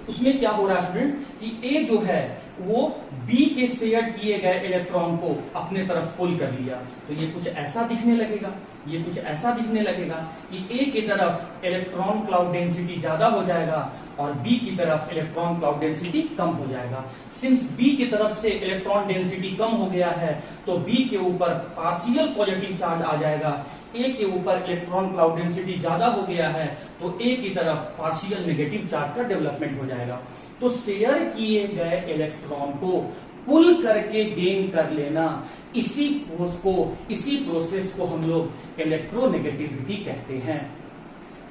उसमें क्या हो रहा है स्टूडेंट कि ए जो है वो बी के शेयर किए गए इलेक्ट्रॉन को अपने तरफ पुल कर लिया। तो ये कुछ ऐसा दिखने लगेगा, ये कुछ ऐसा दिखने लगेगा कि ए की तरफ इलेक्ट्रॉन क्लाउड डेंसिटी ज्यादा हो जाएगा और बी की तरफ इलेक्ट्रॉन क्लाउड डेंसिटी कम हो जाएगा। सिंस बी की तरफ से इलेक्ट्रॉन डेंसिटी कम हो गया है तो बी के ऊपर पार्शियल पॉजिटिव चार्ज आ जाएगा, ए के ऊपर इलेक्ट्रॉन क्लाउड डेंसिटी ज्यादा हो गया है तो ए की तरफ पार्शियल नेगेटिव चार्ज का डेवलपमेंट हो जाएगा। तो शेयर किए गए इलेक्ट्रॉन को पुल करके गेन कर लेना, इसी फोर्स को, इसी प्रोसेस को हम लोग इलेक्ट्रोनेगेटिविटी कहते हैं।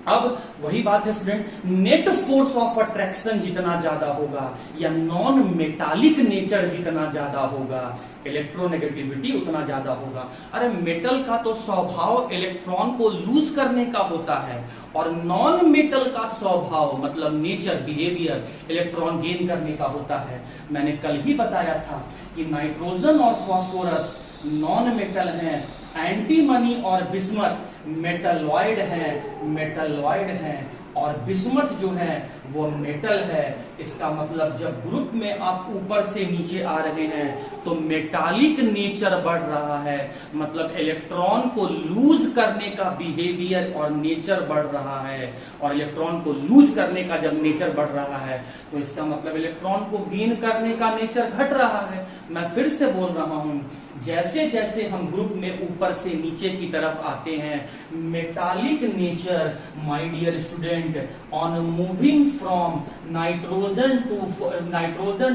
अब वही बात है student, net force of attraction जितना ज्यादा होगा या नॉन मेटालिक नेचर जितना ज्यादा होगा, इलेक्ट्रोनेगेटिविटी उतना ज्यादा होगा। अरे मेटल का तो स्वभाव इलेक्ट्रॉन को लूज करने का होता है, और नॉन मेटल का स्वभाव मतलब नेचर, बिहेवियर इलेक्ट्रॉन गेन करने का होता है। मैंने कल ही बताया था कि नाइट्रोजन और फास्फोरस नॉन मेटल हैं, एंटीमनी और बिस्मथ मेटलॉइड है, और बिस्मथ जो है वो मेटल है। इसका मतलब जब ग्रुप में आप ऊपर से नीचे आ रहे हैं तो मेटालिक नेचर बढ़ रहा है, मतलब इलेक्ट्रॉन को लूज करने का बिहेवियर और नेचर बढ़ रहा है, और इलेक्ट्रॉन को लूज करने का जब नेचर बढ़ रहा है तो इसका मतलब इलेक्ट्रॉन को गेन करने का नेचर घट रहा है। मैं फिर से बोल रहा हूं, जैसे जैसे हम ग्रुप में ऊपर से नीचे की तरफ आते हैं, metallic nature my dear student on moving from nitrogen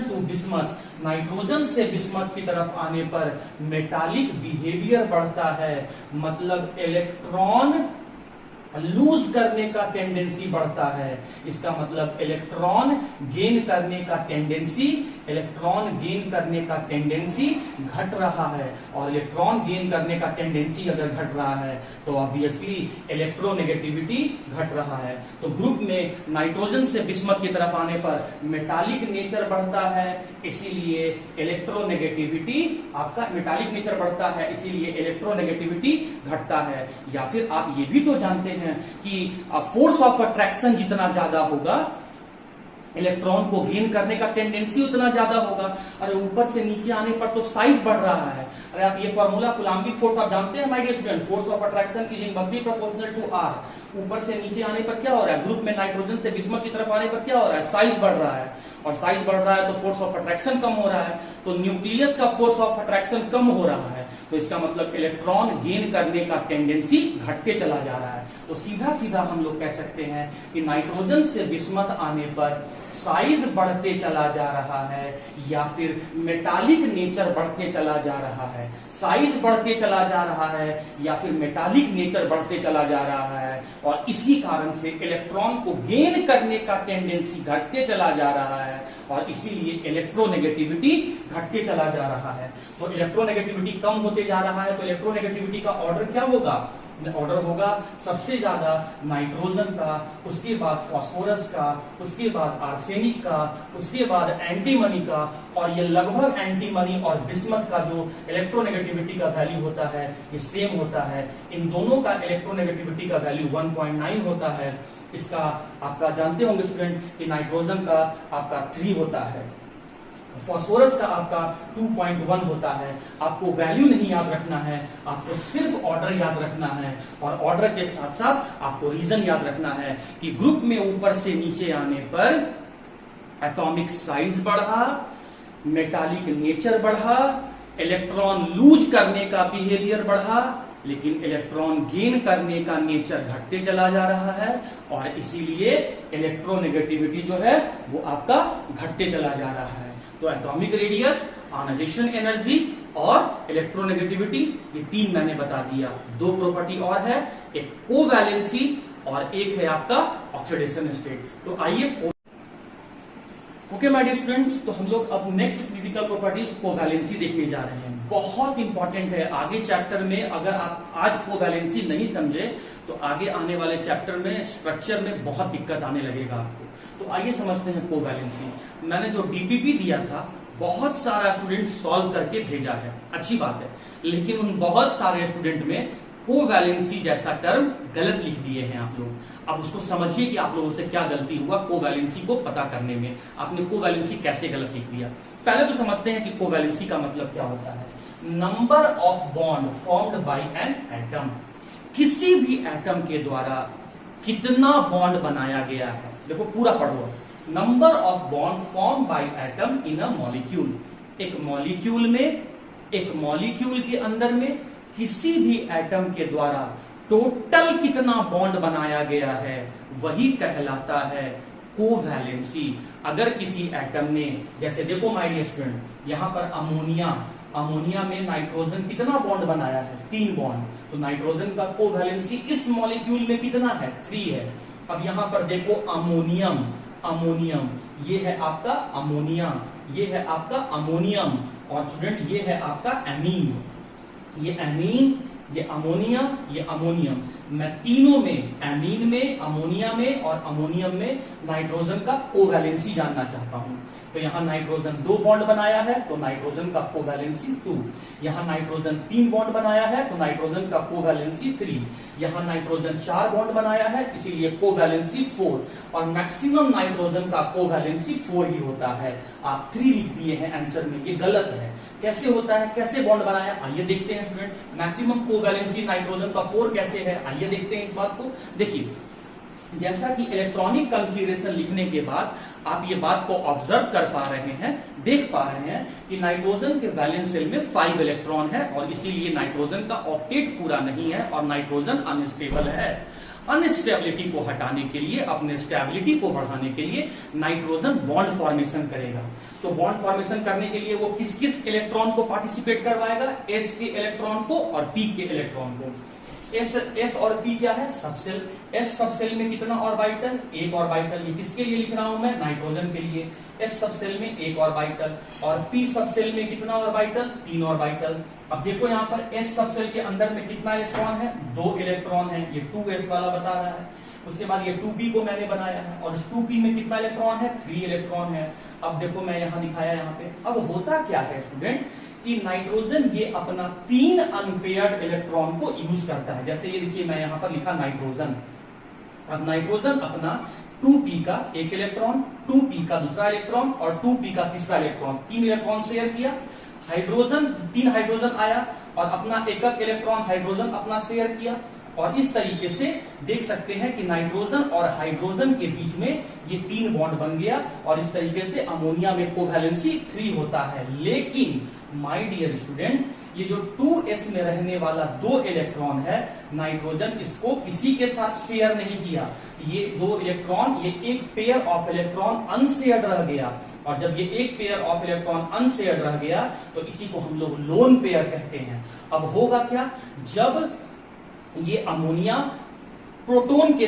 to bismuth, nitrogen से बिस्मथ की तरफ आने पर मेटालिक बिहेवियर बढ़ता है, मतलब इलेक्ट्रॉन लूज करने का टेंडेंसी बढ़ता है। इसका मतलब इलेक्ट्रॉन गेन करने का टेंडेंसी घट रहा है, और इलेक्ट्रॉन गेन करने का टेंडेंसी अगर घट रहा है तो ऑब्वियसली इलेक्ट्रोनेगेटिविटी घट रहा है। तो ग्रुप में नाइट्रोजन से बिस्मथ की तरफ आने पर मेटालिक नेचर बढ़ता है, इसीलिए इलेक्ट्रोनेगेटिविटी, आपका मेटालिक नेचर बढ़ता है इसीलिए इलेक्ट्रोनेगेटिविटी घटता है। या फिर आप ये भी तो जानते हैं कि फोर्स ऑफ अट्रैक्शन जितना ज्यादा होगा इलेक्ट्रॉन को गेन करने का टेंडेंसी उतना ज्यादा होगा। अरे ऊपर से नीचे आने पर तो साइज बढ़ रहा है। अरे आप ये फॉर्मूला कूलम्बिक फोर्स आप जानते हैं my dear student, force of attraction is inversely proportional to r. ऊपर से नीचे आने पर क्या हो रहा है, ग्रुप में नाइट्रोजन से बिस्मथ की तरफ आने पर क्या हो रहा है, साइज बढ़ रहा है, और साइज बढ़ रहा है तो फोर्स ऑफ अट्रैक्शन कम हो रहा है, तो न्यूक्लियस का फोर्स ऑफ अट्रैक्शन कम हो रहा है, तो इसका मतलब इलेक्ट्रॉन गेन करने का टेंडेंसी घटते चला जा रहा है। तो सीधा सीधा हम लोग कह सकते हैं कि नाइट्रोजन से बिस्मथ आने पर साइज बढ़ते चला जा रहा है या फिर मेटालिक नेचर बढ़ते चला जा रहा है। साइज बढ़ते चला जा रहा है या फिर मेटालिक नेचर बढ़ते चला जा रहा है, और इसी कारण से इलेक्ट्रॉन को गेन करने का टेंडेंसी घटते चला जा रहा है, और इसीलिए इलेक्ट्रोनेगेटिविटी घटते चला जा रहा है। तो इलेक्ट्रोनेगेटिविटी कम होते जा रहा है, तो इलेक्ट्रोनेगेटिविटी का ऑर्डर क्या होगा, ऑर्डर होगा सबसे ज्यादा नाइट्रोजन का, उसके बाद फास्फोरस का, उसके बाद आर्सेनिक का, उसके बाद एंटीमनी का, और ये लगभग एंटीमनी और बिस्मथ का जो इलेक्ट्रोनेगेटिविटी का वैल्यू होता है ये सेम होता है। इन दोनों का इलेक्ट्रोनेगेटिविटी का वैल्यू 1.9 होता है। इसका आपका जानते होंगे स्टूडेंट कि नाइट्रोजन का आपका 3 होता है, फास्फोरस का आपका 2.1 होता है। आपको वैल्यू नहीं याद रखना है, आपको सिर्फ ऑर्डर याद रखना है, और ऑर्डर के साथ साथ आपको रीजन याद रखना है कि ग्रुप में ऊपर से नीचे आने पर एटॉमिक साइज बढ़ा, मेटालिक नेचर बढ़ा, इलेक्ट्रॉन लूज करने का बिहेवियर बढ़ा, लेकिन इलेक्ट्रॉन गेन करने का नेचर घटते चला जा रहा है, और इसीलिए इलेक्ट्रोनेगेटिविटी जो है वो आपका घटते चला जा रहा है। तो एटॉमिक रेडियस, आयोनाइजेशन एनर्जी और इलेक्ट्रोनेगेटिविटी, ये 3 मैंने बता दिया। 2 प्रॉपर्टी और है, एक कोवैलेंसी और एक है आपका ऑक्सीडेशन स्टेट। तो आइए ओके माय डियर स्टूडेंट्स, तो हम लोग अब नेक्स्ट फिजिकल प्रॉपर्टीज कोवैलेंसी देखने जा रहे हैं। बहुत इंपॉर्टेंट है, आगे चैप्टर में अगर आप आज कोवैलेंसी नहीं समझे तो आगे आने वाले चैप्टर में स्ट्रक्चर में बहुत दिक्कत आने लगेगा आपको। तो आइए समझते हैं कोवैलेंसी। मैंने जो डीपीपी दिया था बहुत सारा स्टूडेंट सॉल्व करके भेजा है, अच्छी बात है, लेकिन उन बहुत सारे स्टूडेंट में कोवैलेंसी जैसा टर्म गलत लिख दिए हैं आप लोग। अब उसको समझिए कि आप लोगों से क्या गलती हुआ कोवैलेंसी को पता करने में, आपने कोवैलेंसी कैसे गलत लिख दिया। पहले तो समझते हैं कि कोवैलेंसी का मतलब क्या होता है। Number of bond formed by an atom, किसी भी एटम के द्वारा कितना बॉन्ड बनाया गया है। देखो पूरा पढ़ो, number of bond form by atom in a molecule. एक मॉलिक्यूल में, एक मॉलिक्यूल के अंदर में किसी भी एटम के द्वारा टोटल कितना बॉन्ड बनाया गया है वही कहलाता है कोवैलेंसी। अगर किसी एटम ने, जैसे देखो माय डियर स्टूडेंट, यहां पर अमोनिया, अमोनिया में नाइट्रोजन कितना बॉन्ड बनाया है, 3 बॉन्ड, तो नाइट्रोजन का कोवैलेंसी इस मॉलिक्यूल में कितना है, 3 है। अब यहां पर देखो अमोनियम, अमोनियम ये है आपका अमोनिया, ये है आपका अमोनियम, और स्टूडेंट ये है आपका एमीन, ये एमीन, ये अमोनिया, ये अमोनियम। मैं तीनों में, एमीन में, अमोनिया में और अमोनियम में नाइट्रोजन का कोवैलेंसी जानना चाहता हूं। तो यहां नाइट्रोजन 2 बॉन्ड बनाया है तो नाइट्रोजन का कोवैलेंसी 2, यहां नाइट्रोजन 3 बॉन्ड बनाया है तो नाइट्रोजन का कोवैलेंसी 3, यहां नाइट्रोजन 4 बॉन्ड बनाया है इसीलिए कोवैलेंसी 4, और मैक्सिमम नाइट्रोजन का कोवैलेंसी 4 ही होता है। आप 3 लिख दिए हैं आंसर में, ये गलत है। कैसे होता है, कैसे बॉन्ड बनाया, आइए देखते हैं स्टूडेंट। मैक्सिमम कोवैलेंसी नाइट्रोजन का 4 कैसे है, आइए देखते हैं इस बात को। देखिए, जैसा कि इलेक्ट्रॉनिक कॉन्फ़िगरेशन लिखने के बाद आप ये बात को ऑब्जर्व कर पा रहे हैं, देख पा रहे हैं कि नाइट्रोजन के वैलेंस शेल में 5 इलेक्ट्रॉन है, और इसीलिए नाइट्रोजन का ऑक्टेट पूरा नहीं है और नाइट्रोजन अनस्टेबल है। अनस्टेबिलिटी को हटाने के लिए, अपने स्टेबिलिटी को बढ़ाने के लिए नाइट्रोजन बॉन्ड फॉर्मेशन करेगा। तो बॉन्ड फॉर्मेशन करने के लिए वो किस किस इलेक्ट्रॉन को पार्टिसिपेट करवाएगा, एस के इलेक्ट्रॉन को और पी के इलेक्ट्रॉन को। एस और पी क्या है, सबसेल। एस सबसेल में कितना ऑर्बिटल, 1 ऑर्बिटल। ये किसके लिए लिख रहा हूं मैं, नाइट्रोजन के लिए। एस सबसेल में 1 ऑर्बिटल, और पी सबसेल में कितना ऑर्बिटल, 3 ऑर्बिटल। अब देखो यहाँ पर एस सबसेल के अंदर में कितना इलेक्ट्रॉन है, 2 इलेक्ट्रॉन है, ये 2s वाला बता रहा है। उसके बाद ये 2p को मैंने बनाया है, और इस 2p में कितना इलेक्ट्रॉन है, 3 इलेक्ट्रॉन है। अब देखो मैं यहां दिखाया यहाँ पे। अब होता क्या है स्टूडेंट कि नाइट्रोजन ये अपना 3 अनपेयर्ड इलेक्ट्रॉन को यूज करता है। जैसे ये देखिए मैं यहां पर लिखा नाइट्रोजन। अब नाइट्रोजन अपना 2p का एक इलेक्ट्रॉन, 2p का दूसरा इलेक्ट्रॉन और 2p का तीसरा इलेक्ट्रॉन, 3 इलेक्ट्रॉन शेयर किया। हाइड्रोजन 3 हाइड्रोजन आया और अपना एकक इलेक्ट्रॉन हाइड्रोजन अपना शेयर किया। और इस तरीके से देख सकते हैं कि नाइट्रोजन और हाइड्रोजन के बीच में ये 3 बॉन्ड बन गया और इस तरीके से अमोनिया में कोवैलेंसी 3 होता है। लेकिन माय डियर स्टूडेंट, ये जो 2s में रहने वाला 2 इलेक्ट्रॉन है, नाइट्रोजन इसको किसी के साथ शेयर नहीं किया। ये 2 इलेक्ट्रॉन, ये एक पेयर ऑफ इलेक्ट्रॉन अनशेयर्ड रह गया। और जब ये एक पेयर ऑफ इलेक्ट्रॉन अनशेयर्ड रह गया तो इसी को हम लोग लोन पेयर कहते हैं। अब होगा क्या, जब ये अमोनिया प्रोटॉन के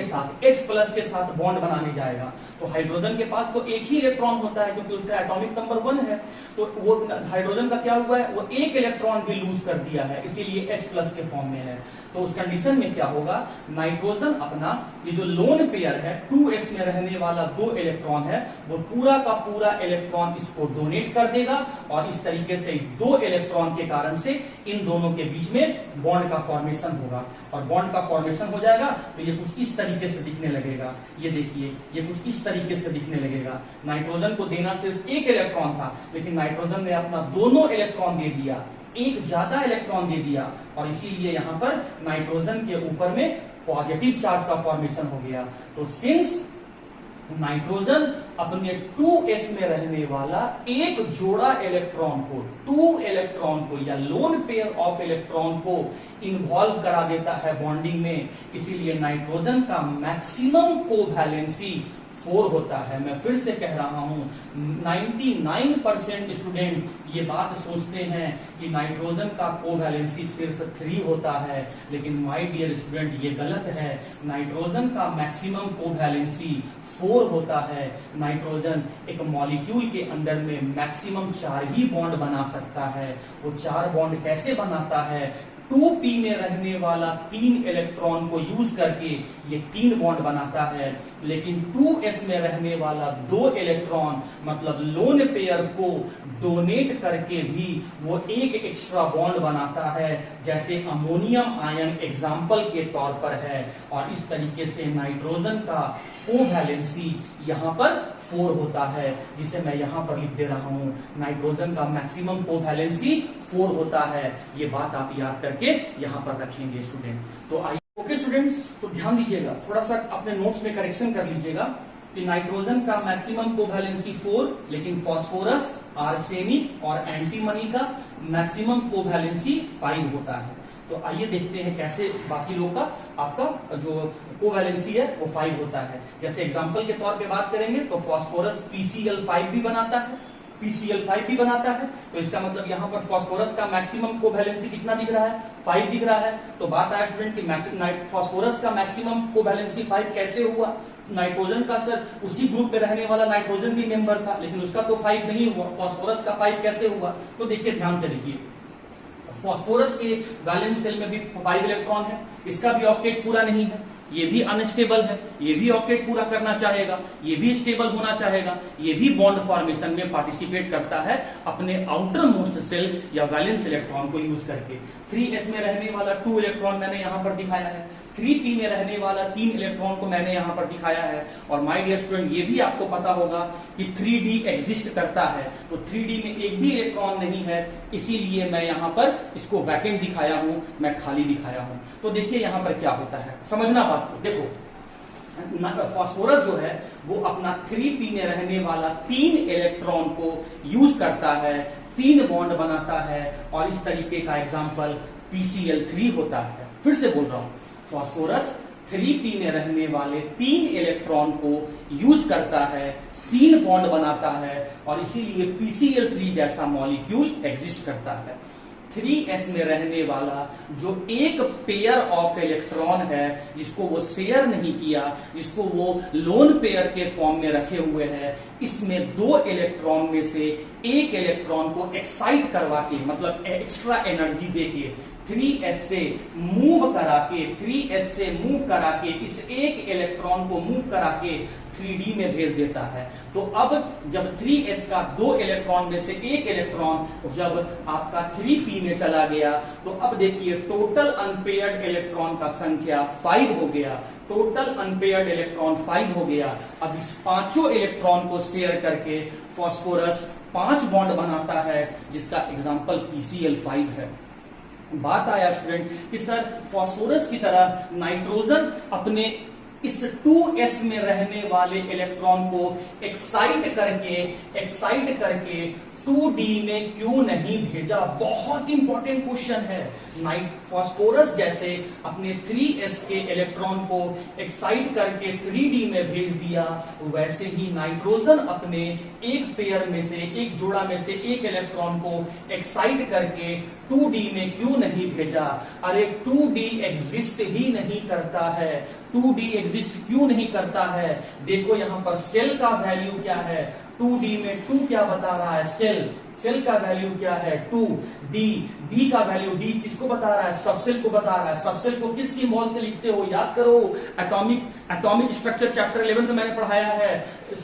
साथ H प्लस के साथ बॉन्ड बनाने जाएगा तो हाइड्रोजन के पास तो एक ही इलेक्ट्रॉन होता है क्योंकि उसका एटॉमिक नंबर 1 है। तो वो हाइड्रोजन का क्या हुआ है, वो एक इलेक्ट्रॉन भी लूज कर दिया है, इसीलिए H प्लस के फॉर्म में है। तो उस कंडीशन में क्या होगा, नाइट्रोजन अपना ये जो लोन पेयर है 2s में रहने वाला 2 इलेक्ट्रॉन है, वो पूरा का पूरा इलेक्ट्रॉन इसको डोनेट कर देगा और इस तरीके से इस 2 इलेक्ट्रॉन के कारण से इन दोनों के बीच में बॉन्ड का फॉर्मेशन होगा। और बॉन्ड का फॉर्मेशन हो जाएगा तो ये कुछ इस तरीके से दिखने लगेगा। ये देखिए, ये कुछ इस तरीके से दिखने लगेगा। नाइट्रोजन को देना सिर्फ एक इलेक्ट्रॉन था, लेकिन नाइट्रोजन ने अपना दोनों इलेक्ट्रॉन दे दिया, एक ज्यादा इलेक्ट्रॉन दे दिया और इसीलिए यहां पर नाइट्रोजन के ऊपर में पॉजिटिव चार्ज का फॉर्मेशन हो गया। तो सिंस नाइट्रोजन अपने 2s में रहने वाला एक जोड़ा इलेक्ट्रॉन को, 2 इलेक्ट्रॉन को या लोन पेयर ऑफ इलेक्ट्रॉन को इन्वॉल्व करा देता है बॉन्डिंग में, इसीलिए नाइट्रोजन का मैक्सिमम कोवैलेंसी 4 होता है। मैं फिर से कह रहा हूं, 99% स्टूडेंट ये बात सोचते हैं कि नाइट्रोजन का कोवैलेंसी सिर्फ 3 होता है, लेकिन माय डियर स्टूडेंट ये गलत है। नाइट्रोजन का मैक्सिमम कोवैलेंसी 4 होता है। नाइट्रोजन एक मॉलिक्यूल के अंदर में मैक्सिमम 4 ही बॉन्ड बना सकता है। वो 4 बॉन्ड कैसे बनाता है, 2p में रहने वाला 3 इलेक्ट्रॉन को यूज करके ये 3 बॉन्ड बनाता है, लेकिन 2s में रहने वाला 2 इलेक्ट्रॉन मतलब लोन पेयर को डोनेट करके भी वो एक एक्स्ट्रा बॉन्ड बनाता है, जैसे अमोनियम आयन एग्जाम्पल के तौर पर है। और इस तरीके से नाइट्रोजन का कोवैलेंसी यहां पर 4 होता है, जिसे मैं यहां पर लिख दे रहा हूं। नाइट्रोजन का मैक्सिमम कोवैलेंसी 4 होता है। ये बात आप याद करके यहां पर रखेंगे स्टूडेंट। तो आइए, ओके स्टूडेंट्स, तो ध्यान दीजिएगा, थोड़ा सा अपने नोट्स में करेक्शन कर लीजिएगा कि नाइट्रोजन का मैक्सिमम कोवैलेंसी 4, लेकिन फास्फोरस, आर्सेनिक और एंटीमनी का मैक्सिमम कोवैलेंसी 5 होता है। तो आइए देखते हैं कैसे बाकी लोग का आपका जो कोवैलेंसी है वो 5 होता है। जैसे एग्जांपल के तौर पे बात करेंगे तो फास्फोरस PCl5 भी बनाता है, PCl5 भी बनाता है। तो इसका मतलब यहाँ पर फास्फोरस का मैक्सिमम कोवैलेंसी कितना दिख रहा है, 5 दिख रहा है। तो बात आया स्टूडेंट कि फास्फोरस का मैक्सिमम कोवैलेंसी 5 कैसे हुआ। नाइट्रोजन का सर उसी ग्रुप में रहने वाला नाइट्रोजन भी मेंबर था, लेकिन उसका तो 5 नहीं हुआ, फास्फोरस का 5 कैसे हुआ। तो देखिए, ध्यान से देखिए, फास्फोरस के वैलेंस शेल में भी 5 इलेक्ट्रॉन है, इसका भी ऑक्टेट पूरा नहीं है, ये भी अनस्टेबल है, ये भी ऑक्टेट पूरा करना चाहेगा, ये भी स्टेबल होना चाहेगा, ये भी बॉन्ड फॉर्मेशन में पार्टिसिपेट करता है अपने आउटर मोस्ट सेल या वैलेंस इलेक्ट्रॉन को यूज करके। 3s में रहने वाला 2 इलेक्ट्रॉन मैंने यहां पर दिखाया है, 3p में रहने वाला 3 इलेक्ट्रॉन को मैंने यहां पर दिखाया है। और माय डियर स्टूडेंट, ये भी आपको पता होगा कि 3d एग्जिस्ट करता है, तो 3d में एक भी इलेक्ट्रॉन नहीं है, इसीलिए मैं यहां पर इसको वैकेंट दिखाया हूं, मैं खाली दिखाया हूं। तो देखिए यहां पर क्या होता है, समझना बात को। देखो, फास्फोरस जो है वो अपना 3p में रहने वाला 3 इलेक्ट्रॉन को यूज करता है, 3 बॉन्ड बनाता है, और इस तरीके का एग्जाम्पल PCl3 होता है। फिर से बोल रहा हूं, फास्फोरस 3p में रहने वाले 3 इलेक्ट्रॉन को यूज करता है, 3 बॉन्ड बनाता है, और इसीलिए PCl3 जैसा मॉलिक्यूल एग्जिस्ट करता है। 3s में रहने वाला जो एक पेयर ऑफ इलेक्ट्रॉन है, जिसको वो शेयर नहीं किया, जिसको वो लोन पेयर के फॉर्म में रखे हुए हैं, इसमें 2 इलेक्ट्रॉन में से एक इलेक्ट्रॉन को एक्साइट करवा के, मतलब एक्स्ट्रा एनर्जी देके 3s से मूव करा के इस एक इलेक्ट्रॉन को मूव करा के 3d में भेज देता है। तो अब जब 3s का 2 इलेक्ट्रॉन में से एक इलेक्ट्रॉन जब आपका 3p में चला गया, तो अब देखिए टोटल अनपेयर्ड इलेक्ट्रॉन का संख्या 5 हो गया। टोटल अनपेयर्ड इलेक्ट्रॉन 5 हो गया। अब इस पांचों इलेक्ट्रॉन को शेयर करके फास्फोरस 5 बॉन्ड बनाता है, जिसका एग्जाम्पल PCl5 है। बात आया स्टूडेंट कि सर फास्फोरस की तरह नाइट्रोजन अपने इस 2s में रहने वाले इलेक्ट्रॉन को एक्साइट करके 2d में क्यों नहीं भेजा? बहुत इंपॉर्टेंट क्वेश्चन है। फास्फोरस जैसे अपने 3s के इलेक्ट्रॉन को एक्साइट करके 3d में भेज दिया, वैसे ही नाइट्रोजन अपने एक जोड़ा में से एक इलेक्ट्रॉन को एक्साइट करके 2d में क्यों नहीं भेजा? अरे 2d एग्जिस्ट ही नहीं करता है। 2d एग्जिस्ट क्यों नहीं करता है? देखो यहां पर सेल का वैल्यू क्या है? 2d में 2 क्या बता रहा है? सेल का वैल्यू क्या है? 2। डी का वैल्यू, डी किसको बता रहा है? सबसेल को बता रहा है। सबसेल को किस सिंबल से लिखते हो? याद करो, एटॉमिक स्ट्रक्चर चैप्टर 11 में मैंने पढ़ाया है।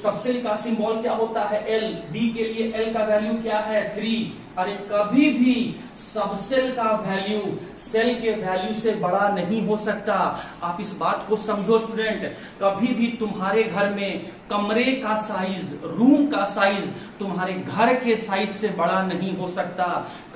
सबसेल का सिंबल क्या होता है? एल। डी के लिए एल का वैल्यू क्या है? 3। अरे कभी भी सबसेल का वैल्यू सेल के वैल्यू से बड़ा नहीं हो सकता। आप इस बात को समझो स्टूडेंट। कभी भी तुम्हारे घर में कमरे का साइज, रूम का साइज तुम्हारे घर के साइज से बड़ा नहीं हो सकता।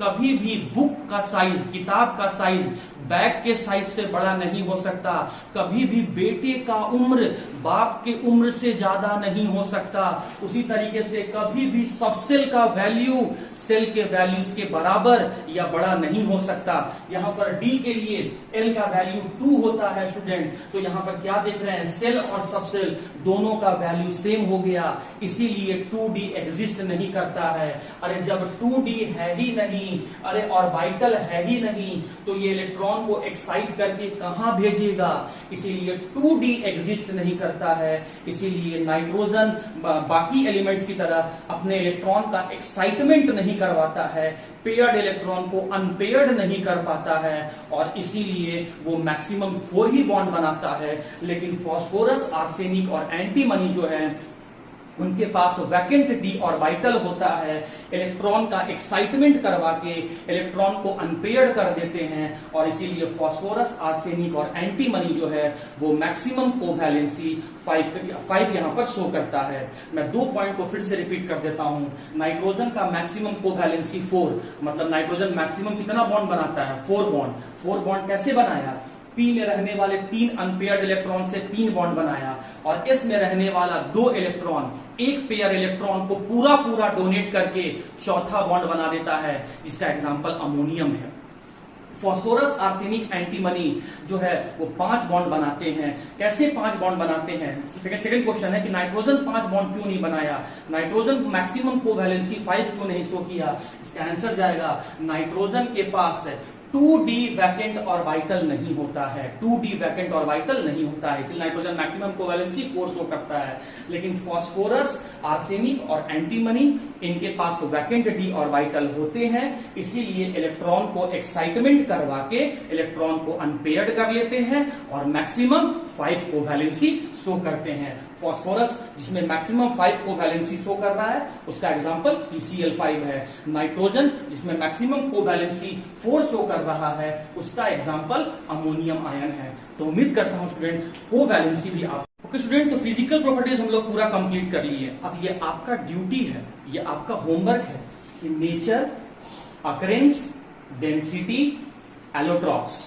कभी भी बुक का साइज, किताब का साइज बैग के साइज से बड़ा नहीं हो सकता। कभी भी बेटे का उम्र बाप के उम्र से ज्यादा नहीं हो सकता। उसी तरीके से कभी भी सबसेल का वैल्यू सेल के वैल्यूज के बराबर या बड़ा नहीं हो सकता। यहां पर डी के लिए एल का वैल्यू 2 होता है स्टूडेंट। तो यहां पर क्या देख रहे हैं? सेल और सबसेल दोनों का वैल्यू सेम हो गया, इसीलिए 2d एग्जिस्ट नहीं करता है। अरे जब 2d है ही नहीं, अरे ऑर्बिटल है ही नहीं, तो ये इलेक्ट्रॉन को एक्साइट करके कहां भेजेगा? इसीलिए 2d एग्जिस्ट नहीं करता है। इसीलिए नाइट्रोजन बाकी एलिमेंट्स की तरह अपने इलेक्ट्रॉन का एक्साइटमेंट नहीं करवाता है, पेयर्ड इलेक्ट्रॉन को अनपेयर्ड नहीं कर पाता है, और इसीलिए वो मैक्सिमम 4 ही बॉन्ड बनाता है। लेकिन फास्फोरस, आर्सेनिक और एंटीमनी जो है उनके पास वैकेंट डी ऑर्बिटल होता है। इलेक्ट्रॉन का एक्साइटमेंट करवा के इलेक्ट्रॉन को अनपेयर्ड कर देते हैं, और इसीलिए फास्फोरस, आर्सेनिक और एंटीमनी जो है वो मैक्सिमम कोवैलेंसी 5 यहां पर शो करता है। मैं 2 पॉइंट को फिर से रिपीट कर देता हूं। नाइट्रोजन का मैक्सिमम कोवैलेंसी 4, मतलब नाइट्रोजन मैक्सिमम कितना बॉन्ड बनाता है? 4 बॉन्ड। 4 बॉन्ड कैसे बनाया? पी में रहने वाले 3 अनपेयर्ड इलेक्ट्रॉन से 3 बॉन्ड बनाया, और एस में रहने वाला 2 इलेक्ट्रॉन, एक पेयर इलेक्ट्रॉन को पूरा डोनेट करके चौथा बॉन्ड बना देता है, जिसका एग्जांपल अमोनियम है। फास्फोरस, आर्सेनिक, एंटीमनी जो है वो 5 बॉन्ड बनाते हैं। कैसे 5 बॉन्ड बनाते हैं? सेकंड क्वेश्चन है कि नाइट्रोजन 5 बॉन्ड क्यों नहीं बनाया? नाइट्रोजन मैक्सिमम कोवैलेंसी 5 क्यों नहीं शो किया? इसका आंसर जाएगा, नाइट्रोजन के पास 2d वैकेंट ऑर्बिटल नहीं होता है। 2d वैकेंट ऑर्बिटल नहीं होता है, इसलिए नाइट्रोजन मैक्सिमम कोवैलेंसी 4 शो करता है। लेकिन फास्फोरस, आर्सेनिक और एंटीमनी इनके पास वैकेंट डी ऑर्बिटल होते हैं, इसीलिए इलेक्ट्रॉन को एक्साइटमेंट करवा के इलेक्ट्रॉन को अनपेयर्ड कर लेते हैं और मैक्सिमम 5 कोवैलेंसी शो करते हैं। फास्फोरस जिसमें मैक्सिमम 5 कोवैलेंसी शो कर रहा है, उसका एग्जांपल PCl5 है। नाइट्रोजन जिसमें मैक्सिमम कोवैलेंसी 4 शो कर रहा है, उसका एग्जांपल अमोनियम आयन है। तो उम्मीद करता हूं स्टूडेंट कोवैलेंसी भी आप ओके स्टूडेंट। तो फिजिकल प्रॉपर्टीज हम लोग पूरा कंप्लीट कर लिए। अब ये आपका ड्यूटी है, ये आपका होमवर्क है कि नेचर, अकरेंस, डेंसिटी, एलोट्रॉप्स,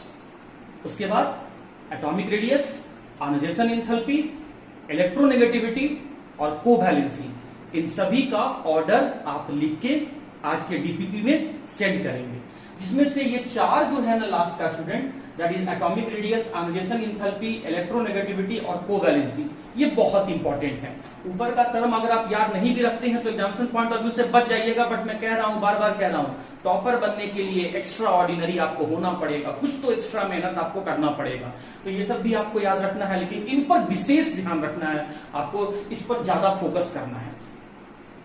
उसके बाद atomic radius, ionisation enthalpy, electronegativity और कोवैलेंसी, इन सभी का ऑर्डर आप लिख के आज के डीपीपी में सेंड करेंगे। जिसमें से ये 4 जो है ना लास्ट का student, that is atomic radius, ionisation enthalpy, electronegativity और कोवैलेंसी, ये बहुत इंपॉर्टेंट है। ऊपर का टर्म अगर आप याद नहीं भी रखते हैं तो एग्जामिनेशन पॉइंट ऑफ व्यू से बच जाइएगा, बट मैं कह रहा हूं, बार बार कह रहा हूं, टॉपर बनने के लिए एक्स्ट्रा ऑर्डिनरी आपको होना पड़ेगा, कुछ तो एक्स्ट्रा मेहनत आपको करना पड़ेगा। तो ये सब भी आपको याद रखना है, लेकिन इन पर विशेष ध्यान रखना है, आपको इस पर ज्यादा फोकस करना है।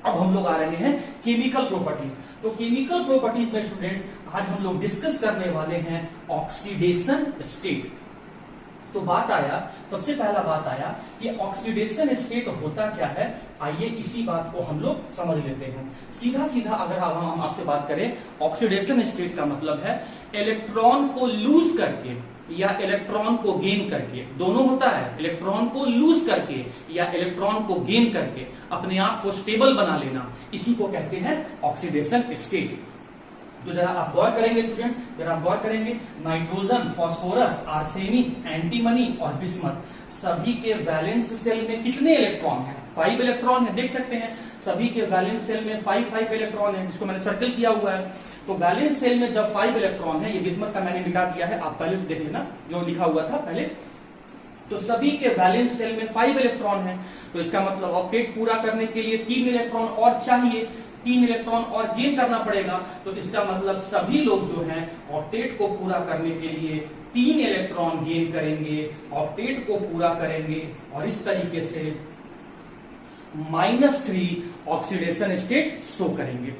अब हम लोग आ रहे हैं केमिकल प्रॉपर्टीज। तो केमिकल प्रॉपर्टीज में स्टूडेंट आज हम लोग डिस्कस करने वाले हैं ऑक्सीडेशन स्टेट। तो सबसे पहला बात आया कि ऑक्सीडेशन स्टेट होता क्या है। आइए इसी बात को हम लोग समझ लेते हैं। सीधा सीधा अगर हम आपसे बात करें, ऑक्सीडेशन स्टेट का मतलब है इलेक्ट्रॉन को लूज करके या इलेक्ट्रॉन को गेन करके, दोनों होता है, इलेक्ट्रॉन को लूज करके या इलेक्ट्रॉन को गेन करके अपने आप को स्टेबल बना लेना, इसी को कहते हैं ऑक्सीडेशन स्टेट। तो जरा आप गौर करेंगे स्टूडेंट, जरा आप गौर करेंगे, नाइट्रोजन, फास्फोरस, आर्सेनिक, एंटीमनी और बिस्मथ, सभी के वैलेंस सेल में कितने इलेक्ट्रॉन हैं? 5 इलेक्ट्रॉन है। देख सकते हैं सभी के वैलेंस सेल में 5 इलेक्ट्रॉन है, जिसको मैंने सर्कल किया हुआ है। तो वैलेंस सेल में जब 5 इलेक्ट्रॉन है, ये बिस्मथ का मैंने मिटा दिया है, आप पहले से देख लेना जो लिखा हुआ था पहले। तो सभी के वैलेंस सेल में 5 इलेक्ट्रॉन है, तो इसका मतलब ऑक्टेट पूरा करने के लिए 3 इलेक्ट्रॉन और चाहिए, 3 इलेक्ट्रॉन और गेन करना पड़ेगा। तो इसका मतलब सभी लोग जो हैं ऑक्टेट को पूरा करने के लिए 3 इलेक्ट्रॉन गेन करेंगे, ऑक्टेट को पूरा करेंगे और इस तरीके से -3 ऑक्सीडेशन स्टेट शो करेंगे।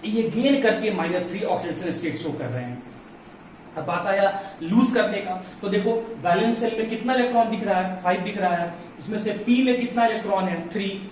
ये गेन करके -3 ऑक्सीडेशन स्टेट शो कर रहे हैं। अब बात आया लूज करने का। तो देखो वैलेंस सेल में कितना इलेक्ट्रॉन दिख रहा है? 5 दिख रहा है। इसमें से पी में कितना इलेक्ट्रॉन है? 3।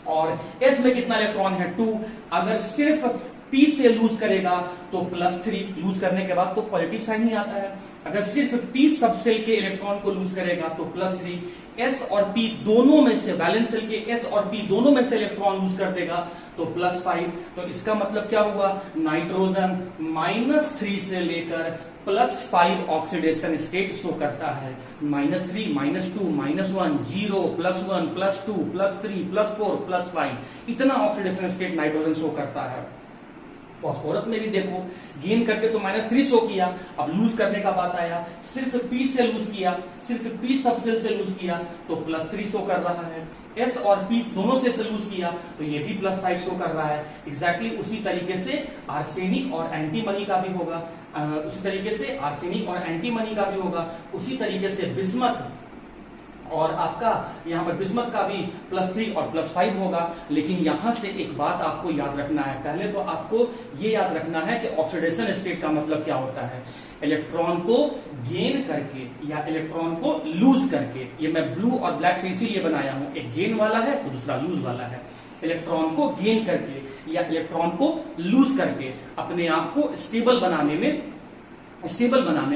और एस में कितना इलेक्ट्रॉन है? 2। अगर सिर्फ पी से लूज करेगा तो +3, लूज करने के बाद तो पॉजिटिव साइन ही आता है। अगर सिर्फ पी सबसेल के इलेक्ट्रॉन को लूज करेगा तो +3। एस और पी दोनों में से, बैलेंस सेल के एस और पी दोनों में से इलेक्ट्रॉन लूज कर देगा तो +5। तो इसका मतलब क्या हुआ? नाइट्रोजन -3 से लेकर +5 ऑक्सीडेशन स्टेट शो करता है। -3, -2, -1, 0, +1, +2, +3, +4, +5, इतना ऑक्सीडेशन स्टेट नाइट्रोजन शो करता है। फास्फोरस में भी देखो गेन करके तो -3 शो किया, अब लूज करने का बात आया, सिर्फ पी से लूज किया, सिर्फ पी सबसेल से लूज किया तो +3 शो कर रहा है। एस और पी दोनों से लूज किया तो ये भी +5 शो कर रहा है। एग्जैक्टली उसी तरीके से आर्सेनिक और एंटीमनी का भी होगा, उसी तरीके से आर्सेनिक और एंटीमनी का भी होगा, उसी तरीके से बिस्मथ और आपका यहां पर बिस्मथ का भी +3 और +5 होगा। लेकिन यहां से एक बात आपको याद रखना है, पहले तो आपको ये याद रखना है कि ऑक्सीडेशन स्टेट का मतलब क्या होता है। इलेक्ट्रॉन को गेन करके या इलेक्ट्रॉन को लूज करके, ये मैं ब्लू और ब्लैक से इसीलिए बनाया हूं, एक गेन वाला है तो दूसरा लूज वाला है। इलेक्ट्रॉन को गेन करके या इलेक्ट्रॉन को लूज करके अपने आप को स्टेबल बनाने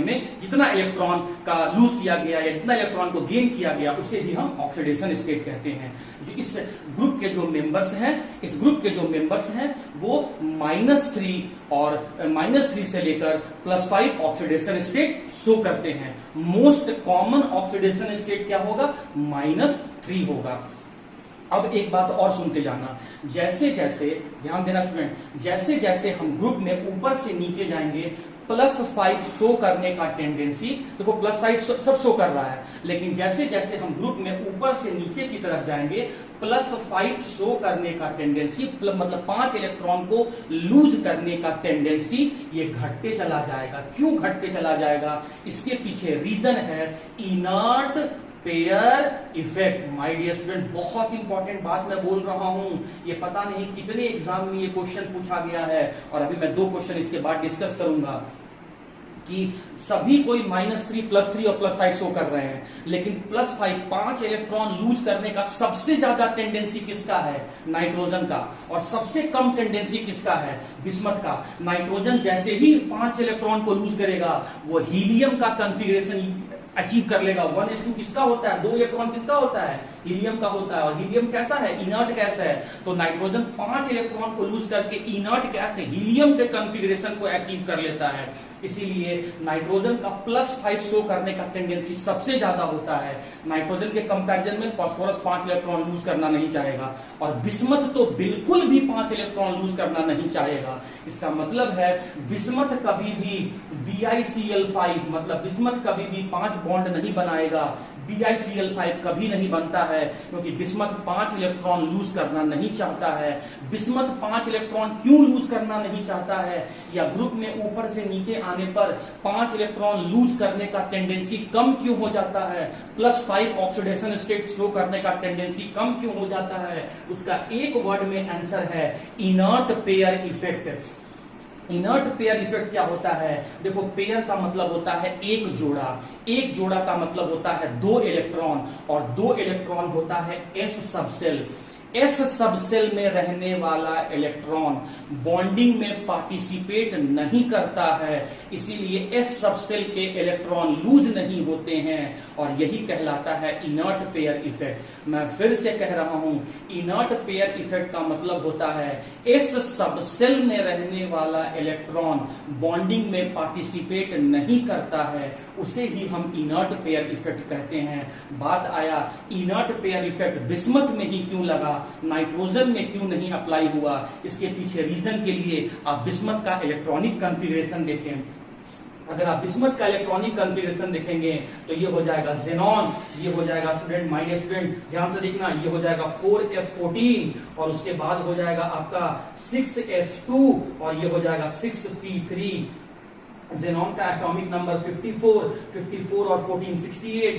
में जितना इलेक्ट्रॉन का लूज किया गया या जितना इलेक्ट्रॉन को गेन किया गया उसे ही हम ऑक्सीडेशन स्टेट कहते हैं। जो इस ग्रुप के जो मेंबर्स हैं वो -3 और -3 से लेकर +5 ऑक्सीडेशन स्टेट शो करते हैं। मोस्ट कॉमन ऑक्सीडेशन स्टेट क्या होगा? -3 होगा। अब एक बात और सुनते जाना, जैसे जैसे ध्यान देना स्टूडेंट, जैसे जैसे हम ग्रुप में ऊपर से नीचे जाएंगे +5 शो करने का टेंडेंसी, देखो +5 सब शो कर रहा है, लेकिन जैसे जैसे हम ग्रुप में ऊपर से नीचे की तरफ जाएंगे +5 शो करने का टेंडेंसी, मतलब 5 इलेक्ट्रॉन को लूज करने का टेंडेंसी ये घटते चला जाएगा। क्यों घटते चला जाएगा? इसके पीछे रीजन है inert pair effect. My dear student, बहुत इंपॉर्टेंट बात मैं बोल रहा हूं, ये पता नहीं कितने एग्जाम में ये क्वेश्चन पूछा गया है और अभी मैं 2 क्वेश्चन इसके बाद डिस्कस करूंगा कि सभी कोई -3, +3 और +5 शो कर रहे हैं, लेकिन +5 5 इलेक्ट्रॉन लूज करने का सबसे ज्यादा टेंडेंसी किसका है? नाइट्रोजन का। और सबसे कम टेंडेंसी किसका है? बिस्मथ का। नाइट्रोजन जैसे ही 5 इलेक्ट्रॉन को लूज करेगा वो हीलियम का कॉन्फ़िगरेशन अचीव कर लेगा। 1s2 किसका होता है? 2 इलेक्ट्रॉन किसका होता है? हीलियम का होता है। और हीलियम कैसा है? इनर्ट गैस है। तो नाइट्रोजन 5 इलेक्ट्रॉन को लूज करके इनर्ट गैस हीलियम के कॉन्फ़िगरेशन को अचीव कर लेता है। इसीलिए नाइट्रोजन का +5 शो करने का टेंडेंसी सबसे ज्यादा होता है। नाइट्रोजन के कंपैरिजन में फास्फोरस 5 इलेक्ट्रॉन लूज करना नहीं चाहेगा और बिस्मथ तो बिल्कुल भी 5 इलेक्ट्रॉन लूज करना नहीं चाहेगा। इसका मतलब है बिस्मथ कभी भी BiCl5 मतलब बिस्मथ कभी भी 5 बॉन्ड नहीं बनाएगा। BiCl5 कभी नहीं बनता है क्योंकि बिस्मथ 5 इलेक्ट्रॉन लूज करना नहीं चाहता है। बिस्मथ 5 इलेक्ट्रॉन क्यों लूज करना नहीं चाहता है, या ग्रुप में ऊपर से नीचे आने पर 5 इलेक्ट्रॉन लूज करने का टेंडेंसी कम क्यों हो जाता है, +5 ऑक्सीडेशन स्टेट शो करने का टेंडेंसी कम क्यों हो जाता है, उसका एक वर्ड में आंसर है inert pair effect. Inert pair effect क्या होता है? देखो, पेयर का मतलब होता है एक जोड़ा, एक जोड़ा का मतलब होता है 2 इलेक्ट्रॉन, और 2 इलेक्ट्रॉन होता है s सबसेल। s सबसेल में रहने वाला इलेक्ट्रॉन बॉन्डिंग में पार्टिसिपेट नहीं करता है, इसीलिए s सबसेल के इलेक्ट्रॉन लूज नहीं होते हैं, और यही कहलाता है इनर्ट पेयर इफेक्ट। मैं फिर से कह रहा हूं, इनर्ट पेयर इफेक्ट का मतलब होता है s सबसेल में रहने वाला इलेक्ट्रॉन बॉन्डिंग में पार्टिसिपेट नहीं करता है, उसे ही हम इनर्ट पेयर इफेक्ट कहते हैं। बात आया इनर्ट पेयर इफेक्ट बिस्मथ में ही क्यों लगा, नाइट्रोजन में क्यों नहीं अप्लाई हुआ? इसके पीछे रीजन के लिए आप बिस्मथ का इलेक्ट्रॉनिक कॉन्फ़िगरेशन देखें। अगर आप बिस्मथ का इलेक्ट्रॉनिक कॉन्फ़िगरेशन देखेंगे तो ये हो जाएगा जेनॉन, ये हो जाएगा स्टूडेंट, माय स्टूडेंट ध्यान से देखना, ये हो जाएगा 4F14, और उसके बाद हो जाएगा आपका 6S2, और ये हो जाएगा 6P3। जेनॉन का एटॉमिक नंबर 54 और 14 68,